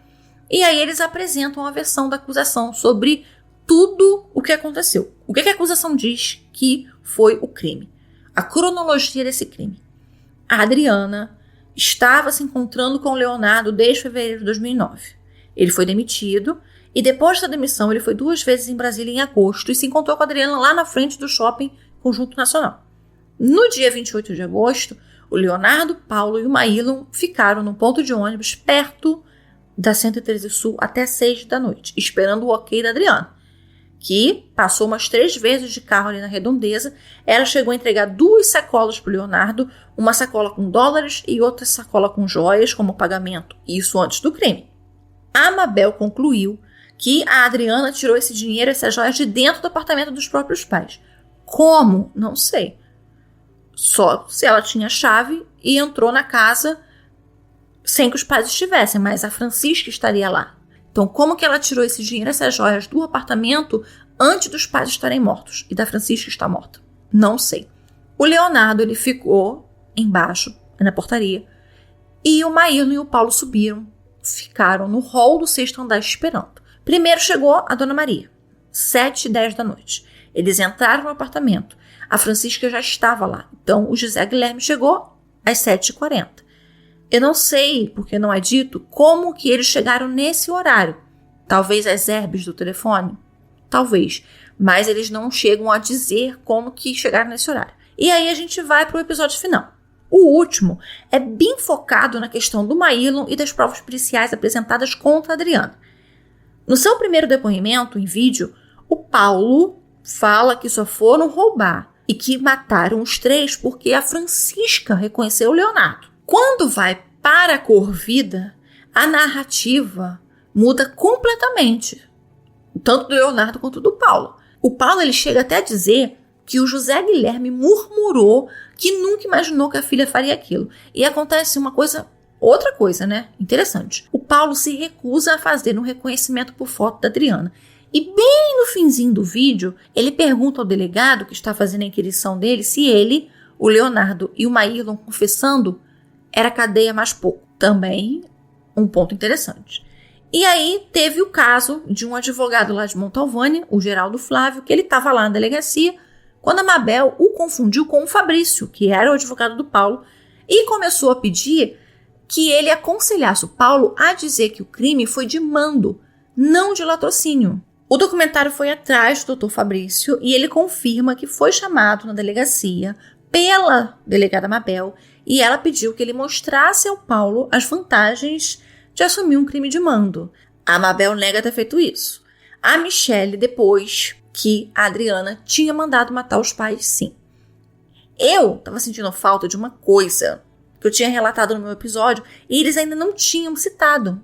E aí eles apresentam a versão da acusação sobre tudo o que aconteceu. O que a acusação diz que foi o crime? A cronologia desse crime. A Adriana estava se encontrando com o Leonardo desde fevereiro de 2009. Ele foi demitido e depois da demissão ele foi 2 vezes em Brasília em agosto e se encontrou com a Adriana lá na frente do Shopping Conjunto Nacional. No dia 28 de agosto, o Leonardo, Paulo e o Maílon ficaram num ponto de ônibus perto da 113 Sul até 6 da noite, esperando o ok da Adriana, que passou umas 3 vezes de carro ali na redondeza. Ela chegou a entregar 2 sacolas para o Leonardo, uma sacola com dólares e outra sacola com joias como pagamento, isso antes do crime. A Mabel concluiu que a Adriana tirou esse dinheiro, essas joias, de dentro do apartamento dos próprios pais. Como? Não sei. Só se ela tinha chave e entrou na casa sem que os pais estivessem, mas a Francisca estaria lá. Então, como que ela tirou esse dinheiro, essas joias do apartamento antes dos pais estarem mortos e da Francisca estar morta? Não sei. O Leonardo, ele ficou embaixo, na portaria, e o Maírno e o Paulo subiram, ficaram no hall do 6º andar esperando. Primeiro chegou a Dona Maria, 7h10 da noite. Eles entraram no apartamento. A Francisca já estava lá. Então, o José Guilherme chegou às 7h40. Eu não sei, porque não é dito, como que eles chegaram nesse horário. Talvez as herbes do telefone? Talvez. Mas eles não chegam a dizer como que chegaram nesse horário. E aí a gente vai para o episódio final. O último é bem focado na questão do Maírlon e das provas periciais apresentadas contra a Adriana. No seu primeiro depoimento, em vídeo, o Paulo fala que só foram roubar e que mataram os 3 porque a Francisca reconheceu o Leonardo. Quando vai para a Corvida, a narrativa muda completamente, tanto do Leonardo quanto do Paulo. O Paulo, ele chega até a dizer que o José Guilherme murmurou que nunca imaginou que a filha faria aquilo. E acontece outra coisa, né? Interessante. O Paulo se recusa a fazer um reconhecimento por foto da Adriana. E bem no finzinho do vídeo, ele pergunta ao delegado que está fazendo a inquirição dele se ele, o Leonardo e o Maírlon confessando, era cadeia mais pouco. Também um ponto interessante. E aí teve o caso de um advogado lá de Montalvânia, o Geraldo Flávio, que ele estava lá na delegacia, quando a Mabel o confundiu com o Fabrício, que era o advogado do Paulo, e começou a pedir que ele aconselhasse o Paulo a dizer que o crime foi de mando, não de latrocínio. O documentário foi atrás do Dr. Fabrício e ele confirma que foi chamado na delegacia pela delegada Mabel e ela pediu que ele mostrasse ao Paulo as vantagens de assumir um crime de mando. A Mabel nega ter feito isso. A Michelle, depois que a Adriana tinha mandado matar os pais, sim. Eu estava sentindo falta de uma coisa que eu tinha relatado no meu episódio e eles ainda não tinham citado: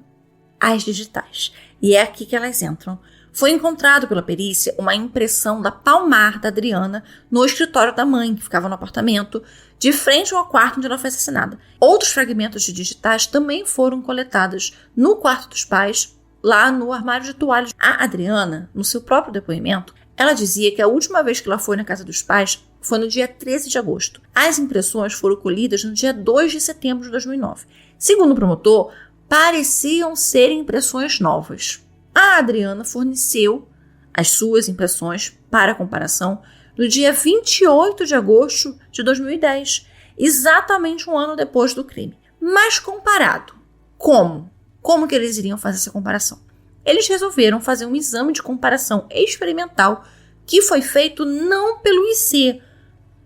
as digitais. E é aqui que elas entram. Foi encontrado pela perícia uma impressão da palmar da Adriana no escritório da mãe, que ficava no apartamento, de frente ao quarto onde ela foi assassinada. Outros fragmentos de digitais também foram coletados no quarto dos pais, lá no armário de toalhas. A Adriana, no seu próprio depoimento, ela dizia que a última vez que ela foi na casa dos pais foi no dia 13 de agosto. As impressões foram colhidas no dia 2 de setembro de 2009. Segundo o promotor, pareciam ser impressões novas. A Adriana forneceu as suas impressões para comparação no dia 28 de agosto de 2010, exatamente um ano depois do crime. Mas comparado, como? Como que eles iriam fazer essa comparação? Eles resolveram fazer um exame de comparação experimental que foi feito não pelo IC,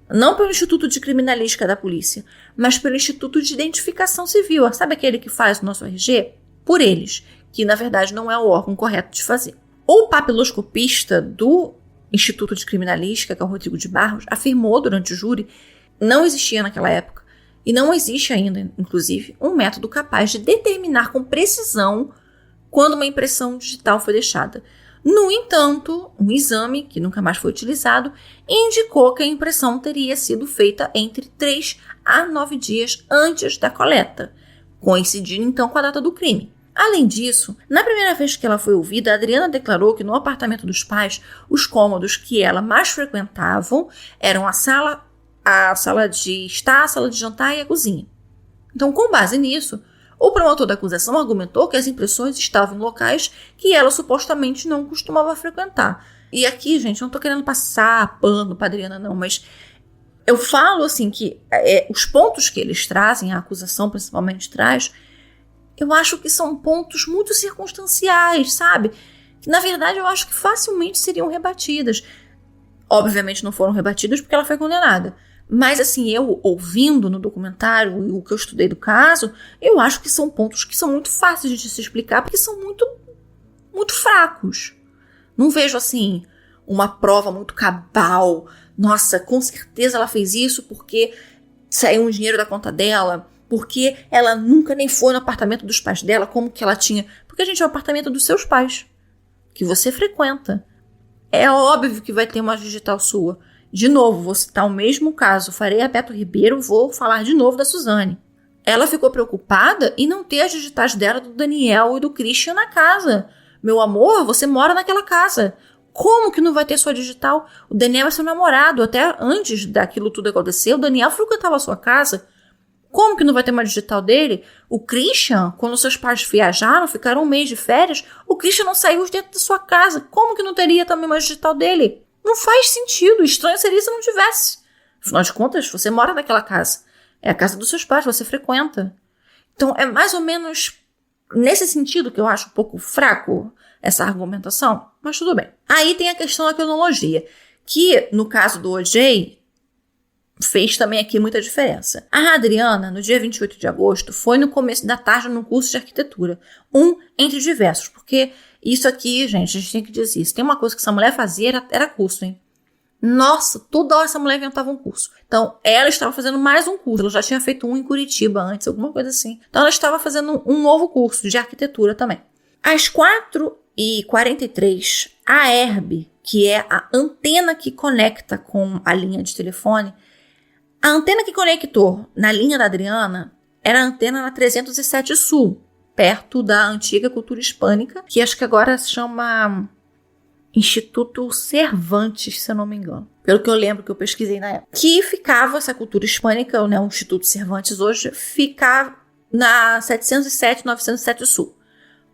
não pelo Instituto de Criminalística da Polícia, mas pelo Instituto de Identificação Civil. Sabe aquele que faz o nosso RG? Por eles, que na verdade não é o órgão correto de fazer. O papiloscopista do Instituto de Criminalística, que é o Rodrigo de Barros, afirmou durante o júri, não existia naquela época, e não existe ainda, inclusive, um método capaz de determinar com precisão quando uma impressão digital foi deixada. No entanto, um exame, que nunca mais foi utilizado, indicou que a impressão teria sido feita entre 3 a 9 dias antes da coleta, coincidindo então com a data do crime. Além disso, na primeira vez que ela foi ouvida, a Adriana declarou que no apartamento dos pais, os cômodos que ela mais frequentavam eram a sala de estar, a sala de jantar e a cozinha. Então, com base nisso, o promotor da acusação argumentou que as impressões estavam em locais que ela supostamente não costumava frequentar. E aqui, gente, eu não tô querendo passar pano pra Adriana, não, mas eu falo assim que os pontos que eles trazem, a acusação principalmente traz, eu acho que são pontos muito circunstanciais, sabe? Que, na verdade, eu acho que facilmente seriam rebatidas. Obviamente não foram rebatidas porque ela foi condenada. Mas assim, eu ouvindo no documentário o que eu estudei do caso, eu acho que são pontos que são muito fáceis de se explicar, porque são muito, muito fracos. Não vejo assim uma prova muito cabal. Nossa, com certeza ela fez isso porque saiu um dinheiro da conta dela, porque ela nunca nem foi no apartamento dos pais dela, como que ela tinha... Porque, gente, é o apartamento dos seus pais, que você frequenta. É óbvio que vai ter uma digital sua. De novo, vou citar o mesmo caso. Farei a Beto Ribeiro, vou falar de novo da Suzane. Ela ficou preocupada em não ter as digitais dela, do Daniel e do Christian na casa. Meu amor, você mora naquela casa. Como que não vai ter sua digital? O Daniel é seu namorado. Até antes daquilo tudo acontecer, o Daniel frequentava a sua casa. Como que não vai ter uma digital dele? O Christian, quando seus pais viajaram, ficaram um mês de férias, o Christian não saiu de dentro da sua casa. Como que não teria também uma digital dele? Não faz sentido. Estranho seria se não tivesse. Afinal de contas, você mora naquela casa. É a casa dos seus pais, você frequenta. Então, é mais ou menos nesse sentido que eu acho um pouco fraco essa argumentação. Mas tudo bem. Aí tem a questão da cronologia, que no caso do O.J., fez também aqui muita diferença. A Adriana, no dia 28 de agosto, foi no começo da tarde num curso de arquitetura. Entre diversos, porque isso aqui, gente, a gente tem que dizer isso. Tem uma coisa que essa mulher fazia, era curso, hein? Nossa, toda hora essa mulher inventava um curso. Então, ela estava fazendo mais um curso. Ela já tinha feito um em Curitiba antes, alguma coisa assim. Então, ela estava fazendo um novo curso de arquitetura também. Às 4h43, a Herb, que é a antena que conecta com a linha de telefone, a antena que conectou na linha da Adriana era a antena na 307 Sul, perto da antiga cultura hispânica, que acho que agora se chama Instituto Cervantes, se eu não me engano. Pelo que eu lembro que eu pesquisei na época. Que ficava, essa cultura hispânica, né, o Instituto Cervantes hoje, ficava na 707, 907 Sul,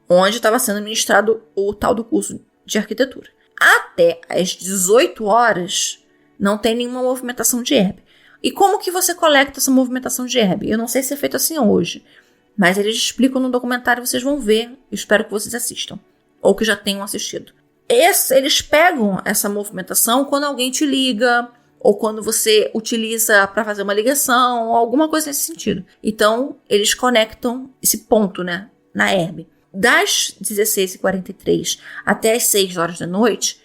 onde estava sendo ministrado o tal do curso de arquitetura. Até às 18 horas, não tem nenhuma movimentação de Herb. E como que você coleta essa movimentação de Herb? Eu não sei se é feito assim hoje, mas eles explicam no documentário, vocês vão ver. Eu espero que vocês assistam, ou que já tenham assistido. Eles pegam essa movimentação quando alguém te liga, ou quando você utiliza para fazer uma ligação, ou alguma coisa nesse sentido. Então, eles conectam esse ponto, né, na Herb. Das 16h43 até as 6 horas da noite,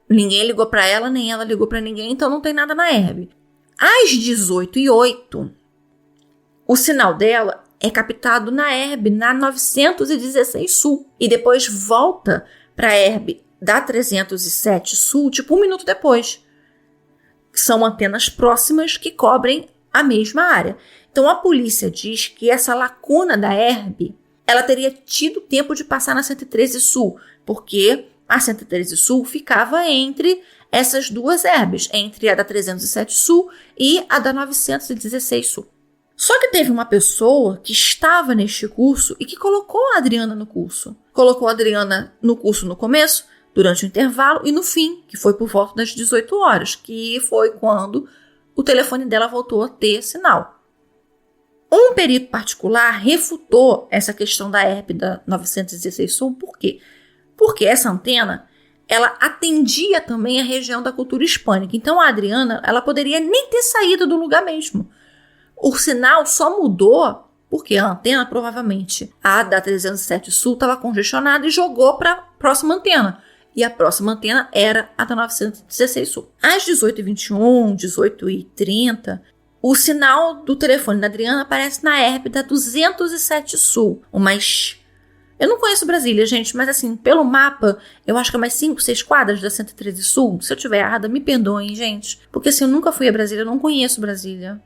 ninguém ligou para ela, nem ela ligou para ninguém, então não tem nada na Herb. Às 18h08, o sinal dela é captado na Herb, na 916 Sul. E depois volta para a Herb da 307 Sul, tipo 1 minuto depois. São antenas próximas que cobrem a mesma área. Então a polícia diz que essa lacuna da Herb, ela teria tido tempo de passar na 113 Sul, porque a 113 Sul ficava entre essas duas Herbs, entre a da 307 Sul e a da 916 Sul. Só que teve uma pessoa que estava neste curso e que colocou a Adriana no curso. Colocou a Adriana no curso no começo, durante o intervalo e no fim, que foi por volta das 18 horas, que foi quando o telefone dela voltou a ter sinal. Um perito particular refutou essa questão da Herb da 916 Sul. Por quê? Porque essa antena, ela atendia também a região da cultura hispânica. Então, a Adriana, ela poderia nem ter saído do lugar mesmo. O sinal só mudou porque a antena, provavelmente, a da 307 Sul estava congestionada e jogou para a próxima antena. E a próxima antena era a da 916 Sul. Às 18h21, 18h30, o sinal do telefone da Adriana aparece na Herb da 207 Sul. Eu não conheço Brasília, gente, mas assim, pelo mapa, eu acho que é umas 5, 6 quadras da 113 Sul. Se eu estiver errada, me perdoem, gente. Porque assim, eu nunca fui a Brasília, eu não conheço Brasília.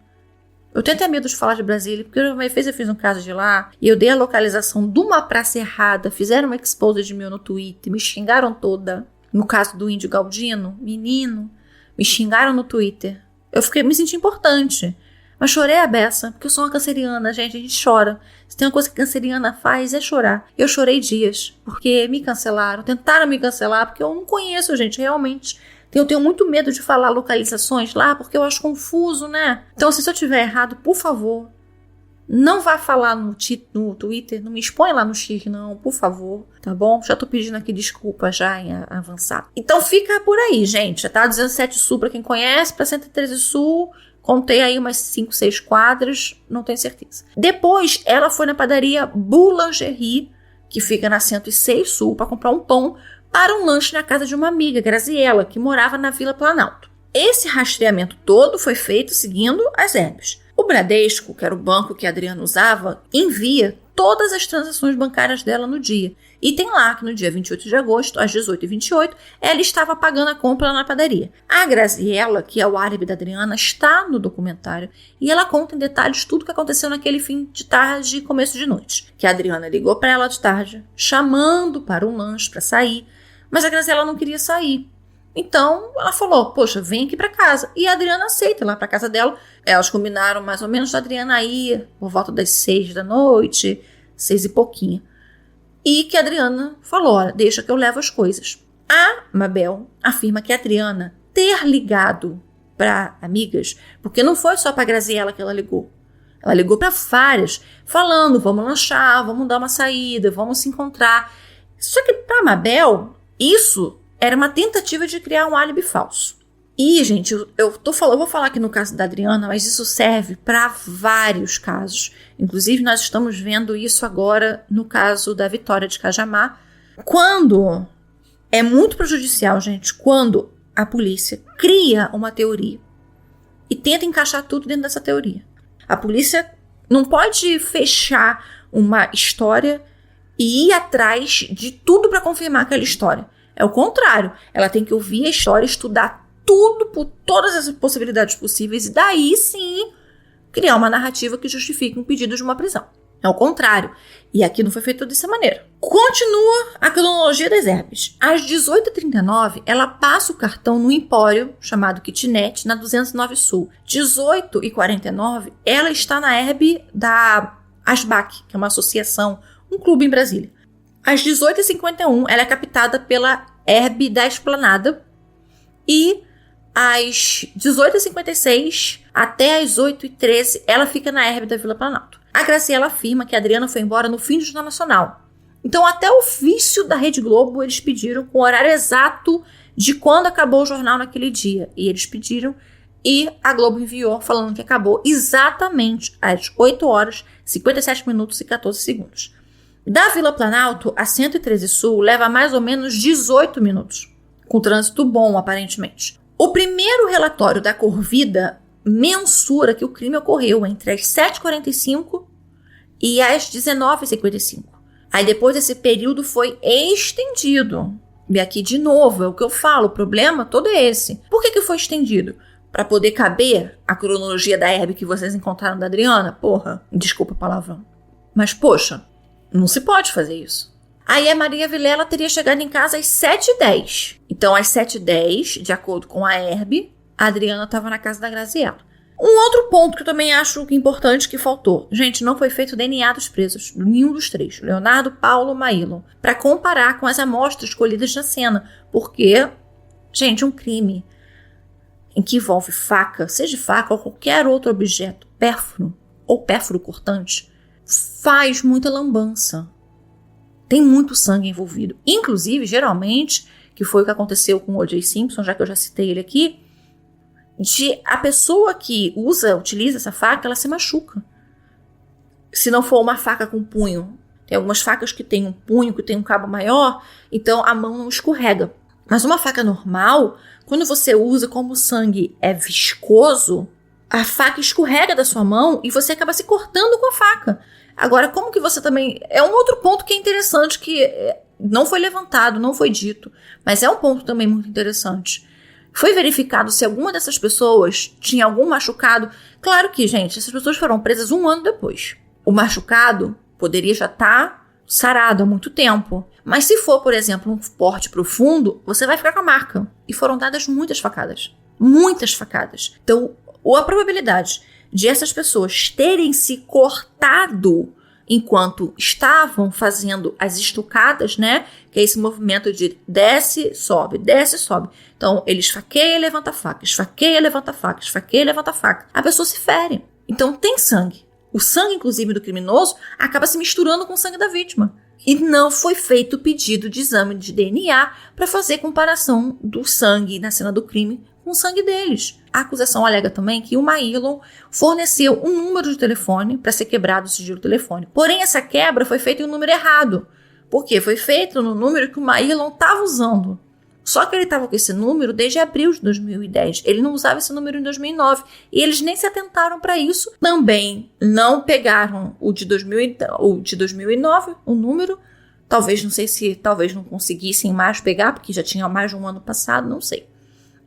Eu tenho até medo de falar de Brasília, porque uma vez eu fiz um caso de lá, e eu dei a localização de uma praça errada, fizeram uma expose de mim no Twitter, me xingaram toda. No caso do Índio Galdino, menino, me xingaram no Twitter. Me senti importante. Mas chorei a beça, porque eu sou uma canceriana, gente, a gente chora. Se tem uma coisa que canceriana faz, é chorar. Eu chorei dias, porque me cancelaram, tentaram me cancelar, porque eu não conheço, gente, realmente. Eu tenho muito medo de falar localizações lá, porque eu acho confuso, né? Então, se eu tiver errado, por favor, não vá falar no Twitter, não me expõe lá no X, não, por favor, tá bom? Já tô pedindo aqui desculpa já em avançar. Então, fica por aí, gente. Tá 207 Sul pra quem conhece, pra 113 Sul, Contei aí umas 5, 6 quadras, não tenho certeza. Depois, ela foi na padaria Boulangerie, que fica na 106 Sul, para comprar um pão para um lanche na casa de uma amiga, Graziella, que morava na Vila Planalto. Esse rastreamento todo foi feito seguindo as herbes. O Bradesco, que era o banco que a Adriana usava, envia todas as transações bancárias dela no dia. E tem lá que no dia 28 de agosto, às 18h28, ela estava pagando a compra lá na padaria. A Graziella, que é o álibi da Adriana, está no documentário e ela conta em detalhes tudo o que aconteceu naquele fim de tarde e começo de noite. Que a Adriana ligou para ela de tarde, chamando para um lanche para sair, mas a Graziella não queria sair. Então, ela falou, poxa, vem aqui para casa. E a Adriana aceita ir lá para casa dela. Elas combinaram mais ou menos da Adriana ir por volta das 6 da noite, 6 e pouquinho. E que a Adriana falou, olha, deixa que eu levo as coisas. A Mabel afirma que a Adriana ter ligado para amigas, porque não foi só para a Graziella que ela ligou. Ela ligou para várias, falando, vamos lanchar, vamos dar uma saída, vamos se encontrar. Só que para a Mabel, isso era uma tentativa de criar um álibi falso. E, gente, eu vou falar aqui no caso da Adriana, mas isso serve para vários casos. Inclusive, nós estamos vendo isso agora no caso da Vitória de Cajamar. Quando é muito prejudicial, gente, quando a polícia cria uma teoria e tenta encaixar tudo dentro dessa teoria. A polícia não pode fechar uma história e ir atrás de tudo para confirmar aquela história. É o contrário. Ela tem que ouvir a história, estudar tudo por todas as possibilidades possíveis e daí sim criar uma narrativa que justifique um pedido de uma prisão. É o contrário. E aqui não foi feito dessa maneira. Continua a cronologia das herbes. Às 18h39, ela passa o cartão no empório chamado Kitnet, na 209 Sul. 18h49, ela está na herbe da ASBAC, que é uma associação, um clube em Brasília. Às 18h51, ela é captada pela herbe da Esplanada e às 18h56 até às 8h13, ela fica na herbe da Vila Planalto. A Graziella afirma que a Adriana foi embora no fim do Jornal Nacional. Então, até o ofício da Rede Globo, eles pediram com o horário exato de quando acabou o jornal naquele dia. E eles pediram e a Globo enviou falando que acabou exatamente às 8 horas, 57 minutos e 14 segundos. Da Vila Planalto a 113 Sul leva mais ou menos 18 minutos, com trânsito bom, aparentemente. O primeiro relatório da Corvida mensura que o crime ocorreu entre as 7h45 e as 19h55. Aí depois esse período foi estendido. E aqui de novo, é o que eu falo, o problema todo é esse. Por que foi estendido? Para poder caber a cronologia da herbe que vocês encontraram da Adriana? Porra, desculpa o palavrão. Mas poxa, não se pode fazer isso. Aí a Maria Vilela teria chegado em casa às 7h10. Então, às 7h10, de acordo com a herbe, a Adriana estava na casa da Graziella. Um outro ponto que eu também acho importante que faltou. Gente, não foi feito DNA dos presos, nenhum dos três. Leonardo, Paulo, Maílon. Para comparar com as amostras colhidas na cena. Porque, gente, um crime em que envolve faca, seja faca ou qualquer outro objeto, pérfuro ou pérfuro cortante, faz muita lambança. Tem muito sangue envolvido. Inclusive, geralmente, que foi o que aconteceu com o O.J. Simpson, já que eu já citei ele aqui, de a pessoa que utiliza essa faca, ela se machuca. Se não for uma faca com punho. Tem algumas facas que tem um punho, que tem um cabo maior, então a mão não escorrega. Mas uma faca normal, quando você usa, como o sangue é viscoso, a faca escorrega da sua mão e você acaba se cortando com a faca. Agora, como que você também... É um outro ponto que é interessante, que não foi levantado, não foi dito, mas é um ponto também muito interessante. Foi verificado se alguma dessas pessoas tinha algum machucado. Claro que, gente, essas pessoas foram presas 1 ano depois. O machucado poderia já estar sarado há muito tempo. Mas se for, por exemplo, um corte profundo, você vai ficar com a marca. E foram dadas muitas facadas. Muitas facadas. Então, a probabilidade de essas pessoas terem se cortado enquanto estavam fazendo as estucadas, né? Que é esse movimento de desce, sobe, desce, sobe. Então, ele esfaqueia, levanta a faca, esfaqueia, levanta a faca, esfaqueia, levanta a faca. A pessoa se fere. Então, tem sangue. O sangue, inclusive, do criminoso acaba se misturando com o sangue da vítima. E não foi feito o pedido de exame de DNA para fazer comparação do sangue na cena do crime com o sangue deles. A acusação alega também que o Maílon forneceu um número de telefone para ser quebrado o sigilo telefônico. Porém, essa quebra foi feita em um número errado. Por quê? Foi feito no número que o Maílon estava usando. Só que ele estava com esse número desde abril de 2010. Ele não usava esse número em 2009. E eles nem se atentaram para isso. Também não pegaram o de 2009, o número. Talvez não conseguissem mais pegar, porque já tinha mais de um ano passado, não sei.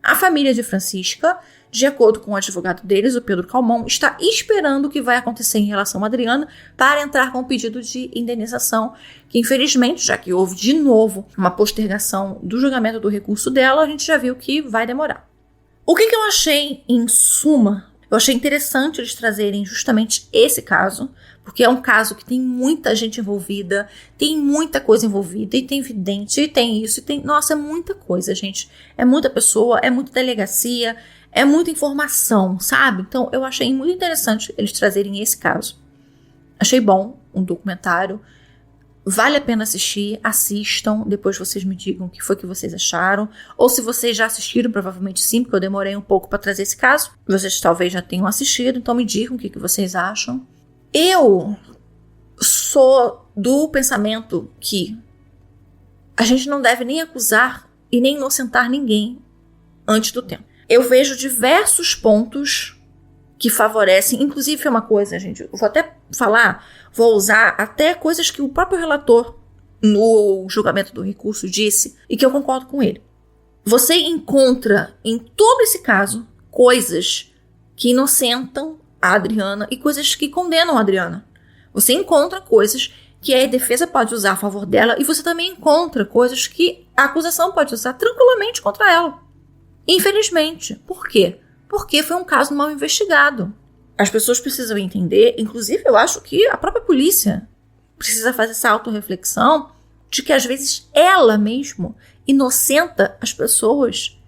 A família de Francisca, de acordo com o advogado deles, o Pedro Calmon, está esperando o que vai acontecer em relação à Adriana para entrar com o pedido de indenização, que infelizmente, já que houve de novo uma postergação do julgamento do recurso dela, a gente já viu que vai demorar. O que eu achei, em suma? Eu achei interessante eles trazerem justamente esse caso, porque é um caso que tem muita gente envolvida, tem muita coisa envolvida, e tem vidente, e tem isso, e tem... Nossa, é muita coisa, gente. É muita pessoa, é muita delegacia, é muita informação, sabe? Então, eu achei muito interessante eles trazerem esse caso. Achei bom um documentário. Vale a pena assistir, assistam, depois vocês me digam o que foi que vocês acharam, ou se vocês já assistiram, provavelmente sim, porque eu demorei um pouco para trazer esse caso, vocês talvez já tenham assistido, então me digam o que vocês acham. Eu sou do pensamento que a gente não deve nem acusar e nem inocentar ninguém antes do tempo. Eu vejo diversos pontos que favorecem, inclusive é uma coisa, gente, eu vou até falar, vou usar até coisas que o próprio relator no julgamento do recurso disse e que eu concordo com ele. Você encontra em todo esse caso coisas que inocentam a Adriana e coisas que condenam a Adriana. Você encontra coisas que a defesa pode usar a favor dela e você também encontra coisas que a acusação pode usar tranquilamente contra ela. Infelizmente. Por quê? Porque foi um caso mal investigado. As pessoas precisam entender, inclusive eu acho que a própria polícia precisa fazer essa autorreflexão de que às vezes ela mesmo inocenta as pessoas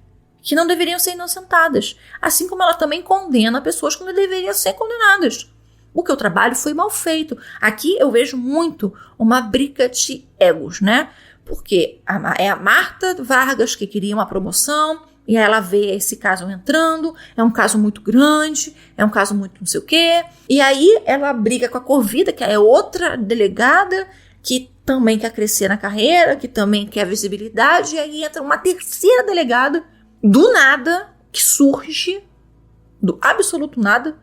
que não deveriam ser inocentadas. Assim como ela também condena pessoas que não deveriam ser condenadas. Porque o trabalho foi mal feito. Aqui eu vejo muito uma briga de egos, né? Porque é a Marta Vargas que queria uma promoção, e aí ela vê esse caso entrando, é um caso muito grande, é um caso muito não sei o quê. E aí ela briga com a Corvida, que é outra delegada, que também quer crescer na carreira, que também quer visibilidade. E aí entra uma terceira delegada, do nada, que surge, do absoluto nada,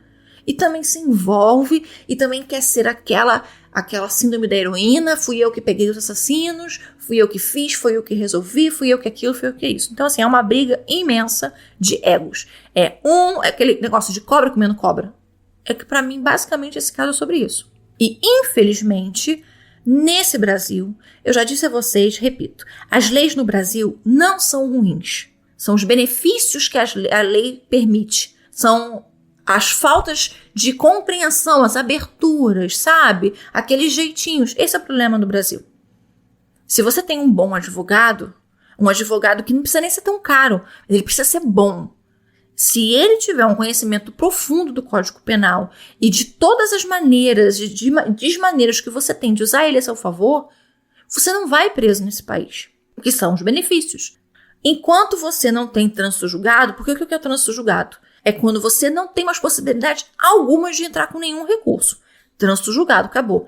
e também se envolve, e também quer ser aquela síndrome da heroína, fui eu que peguei os assassinos, fui eu que fiz, foi eu que resolvi, fui eu que aquilo, fui eu que isso. Então, assim, é uma briga imensa de egos. É aquele negócio de cobra comendo cobra. É que, pra mim, basicamente, esse caso é sobre isso. E, infelizmente, nesse Brasil, eu já disse a vocês, repito, as leis no Brasil não são ruins. São os benefícios que a lei permite. São as faltas de compreensão, as aberturas, sabe? Aqueles jeitinhos. Esse é o problema do Brasil. Se você tem um bom advogado, um advogado que não precisa nem ser tão caro, ele precisa ser bom. Se ele tiver um conhecimento profundo do Código Penal e de todas as maneiras, de desmaneiras que você tem de usar ele a seu favor, você não vai preso nesse país. O que são os benefícios. Enquanto você não tem trânsito julgado, porque o que é trânsito julgado? É quando você não tem mais possibilidade alguma de entrar com nenhum recurso. Trânsito julgado, acabou.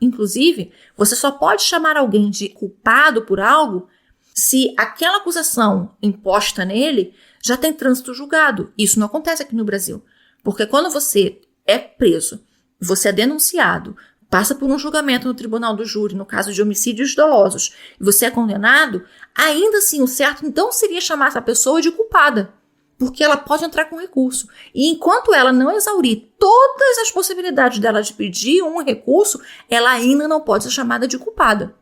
Inclusive, você só pode chamar alguém de culpado por algo se aquela acusação imposta nele já tem trânsito julgado. Isso não acontece aqui no Brasil. Porque quando você é preso, você é denunciado, passa por um julgamento no tribunal do júri, no caso de homicídios dolosos, e você é condenado, ainda assim o certo então seria chamar essa pessoa de culpada. Porque ela pode entrar com recurso. E enquanto ela não exaurir todas as possibilidades dela de pedir um recurso, ela ainda não pode ser chamada de culpada.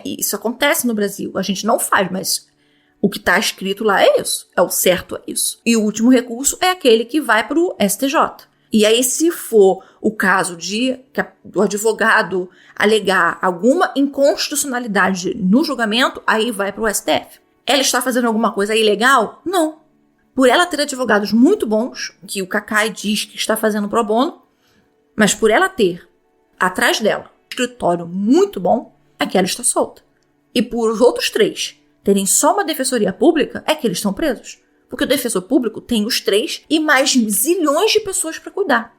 Isso acontece no Brasil. A gente não faz, mas o que está escrito lá é isso. É o certo, é isso. E o último recurso é aquele que vai para o STJ. E aí, se for o caso do advogado alegar alguma inconstitucionalidade no julgamento, aí vai para o STF. Ela está fazendo alguma coisa ilegal? Não. Por ela ter advogados muito bons, que o Cacai diz que está fazendo pro bono, mas por ela ter, atrás dela, um escritório muito bom, é que ela está solta. E por os outros 3 terem só uma defensoria pública, é que eles estão presos. Porque o defensor público tem os 3 e mais zilhões de pessoas para cuidar.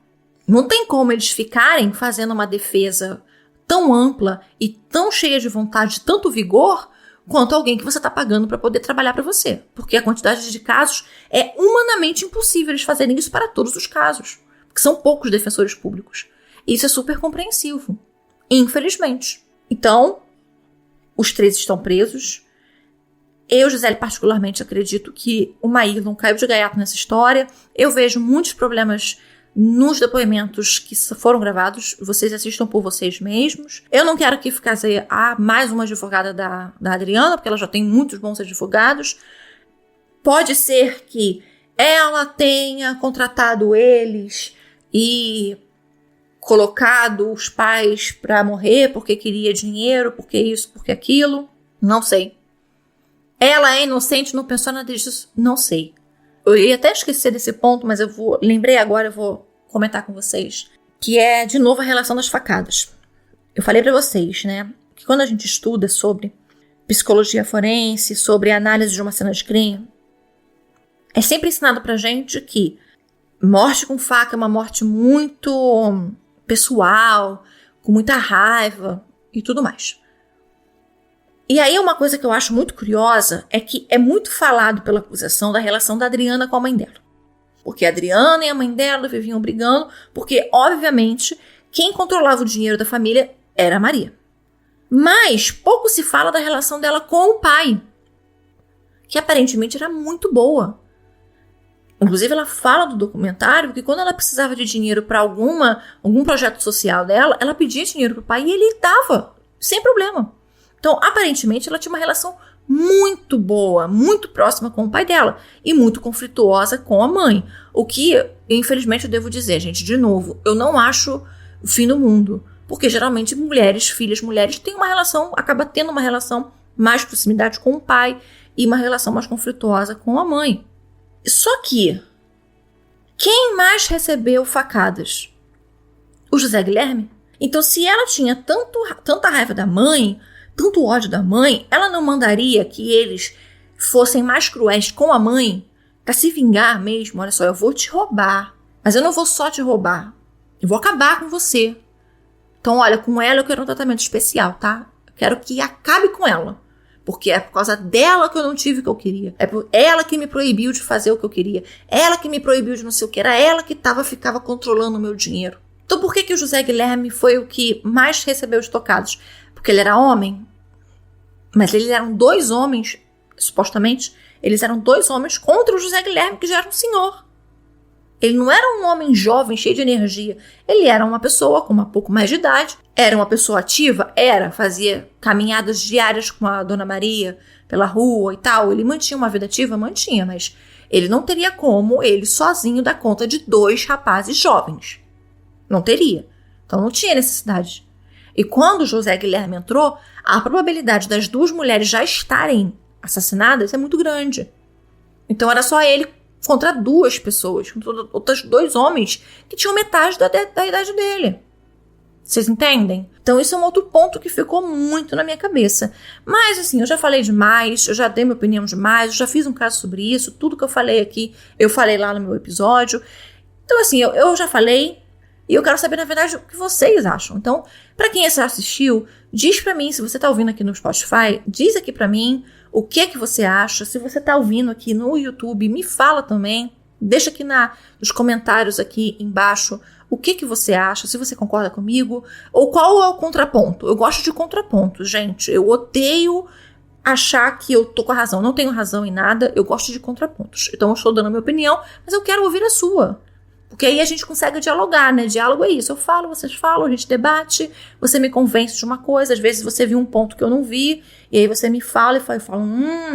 Não tem como eles ficarem fazendo uma defesa tão ampla e tão cheia de vontade, de tanto vigor, quanto alguém que você está pagando para poder trabalhar para você. Porque a quantidade de casos é humanamente impossível eles fazerem isso para todos os casos. Porque são poucos defensores públicos. E isso é super compreensivo. Infelizmente. Então, os 3 estão presos. Eu, Gisele, particularmente acredito que o Maírlon caiu de gaiato nessa história. Eu vejo muitos problemas nos depoimentos que foram gravados. Vocês assistam por vocês mesmos. Eu não quero que ficasse mais uma advogada da Adriana, porque ela já tem muitos bons advogados. Pode ser que ela tenha contratado eles e colocado os pais para morrer porque queria dinheiro, porque isso, porque aquilo. Não sei. Ela é inocente, não pensou nada disso? Não sei. Eu ia até esquecer desse ponto, mas lembrei agora, eu vou comentar com vocês. Que é, de novo, a relação das facadas. Eu falei pra vocês, né, que quando a gente estuda sobre psicologia forense, sobre análise de uma cena de crime, é sempre ensinado pra gente que morte com faca é uma morte muito pessoal, com muita raiva e tudo mais. E aí uma coisa que eu acho muito curiosa é que é muito falado pela acusação da relação da Adriana com a mãe dela. Porque a Adriana e a mãe dela viviam brigando, porque, obviamente, quem controlava o dinheiro da família era a Maria. Mas pouco se fala da relação dela com o pai, que aparentemente era muito boa. Inclusive, ela fala do documentário que quando ela precisava de dinheiro para algum projeto social dela, ela pedia dinheiro pro pai e ele dava, sem problema. Então, aparentemente, ela tinha uma relação muito boa, muito próxima com o pai dela e muito conflituosa com a mãe. O que, infelizmente, eu devo dizer, gente, de novo, eu não acho o fim do mundo. Porque, geralmente, filhas mulheres têm uma relação, acaba tendo uma relação mais proximidade com o pai e uma relação mais conflituosa com a mãe. Só que, quem mais recebeu facadas? O José Guilherme? Então, se ela tinha tanta raiva da mãe, tanto ódio da mãe, ela não mandaria que eles fossem mais cruéis com a mãe pra se vingar mesmo? Olha só, eu vou te roubar, mas eu não vou só te roubar, eu vou acabar com você. Então, olha, com ela eu quero um tratamento especial, tá? Eu quero que acabe com ela, porque é por causa dela que eu não tive o que eu queria. É por ela que me proibiu de fazer o que eu queria. Ela que me proibiu de não sei o que. Era ela que ficava controlando o meu dinheiro. Então, por que o José Guilherme foi o que mais recebeu os tocados? Porque ele era homem? Mas eles eram 2 homens, supostamente, eles eram 2 homens contra o José Guilherme, que já era um senhor. Ele não era um homem jovem, cheio de energia. Ele era uma pessoa com um pouco mais de idade. Era uma pessoa ativa? Era. Fazia caminhadas diárias com a Dona Maria pela rua e tal. Ele mantinha uma vida ativa? Mantinha, mas ele não teria como ele sozinho dar conta de 2 rapazes jovens. Não teria. Então não tinha necessidade. E quando o José Guilherme entrou, a probabilidade das 2 mulheres já estarem assassinadas é muito grande. Então era só ele contra 2 pessoas, contra outros 2 homens que tinham metade da idade dele. Vocês entendem? Então isso é um outro ponto que ficou muito na minha cabeça. Mas assim, eu já falei demais, eu já dei minha opinião demais, eu já fiz um caso sobre isso, tudo que eu falei aqui, eu falei lá no meu episódio. Então assim, eu já falei. E eu quero saber, na verdade, o que vocês acham. Então, pra quem já assistiu, diz pra mim, se você tá ouvindo aqui no Spotify, diz aqui pra mim o que você acha. Se você tá ouvindo aqui no YouTube, me fala também. Deixa aqui nos comentários aqui embaixo o que você acha, se você concorda comigo, ou qual é o contraponto. Eu gosto de contrapontos, gente. Eu odeio achar que eu tô com a razão. Não tenho razão em nada, eu gosto de contrapontos. Então, eu estou dando a minha opinião, mas eu quero ouvir a sua. Porque aí a gente consegue dialogar, né? Diálogo é isso. Eu falo, vocês falam, a gente debate, você me convence de uma coisa, às vezes você viu um ponto que eu não vi, e aí você me fala e eu falo,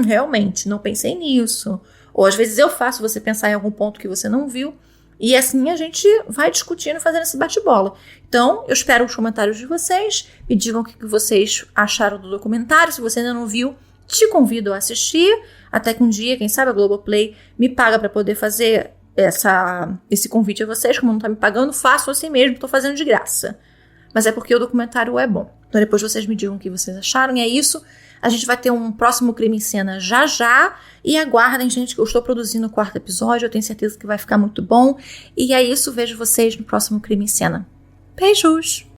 realmente, não pensei nisso. Ou às vezes eu faço você pensar em algum ponto que você não viu, e assim a gente vai discutindo e fazendo esse bate-bola. Então, eu espero os comentários de vocês, me digam o que vocês acharam do documentário, se você ainda não viu, te convido a assistir, até que um dia, quem sabe a Globoplay me paga para poder fazer esse convite a vocês. Como não tá me pagando, faço assim mesmo, tô fazendo de graça. Mas é porque o documentário é bom. Então depois vocês me digam o que vocês acharam, e é isso. A gente vai ter um próximo Crime em Cena já já. E aguardem, gente, que eu estou produzindo o 4º episódio. Eu tenho certeza que vai ficar muito bom. E é isso, vejo vocês no próximo Crime em Cena. Beijos!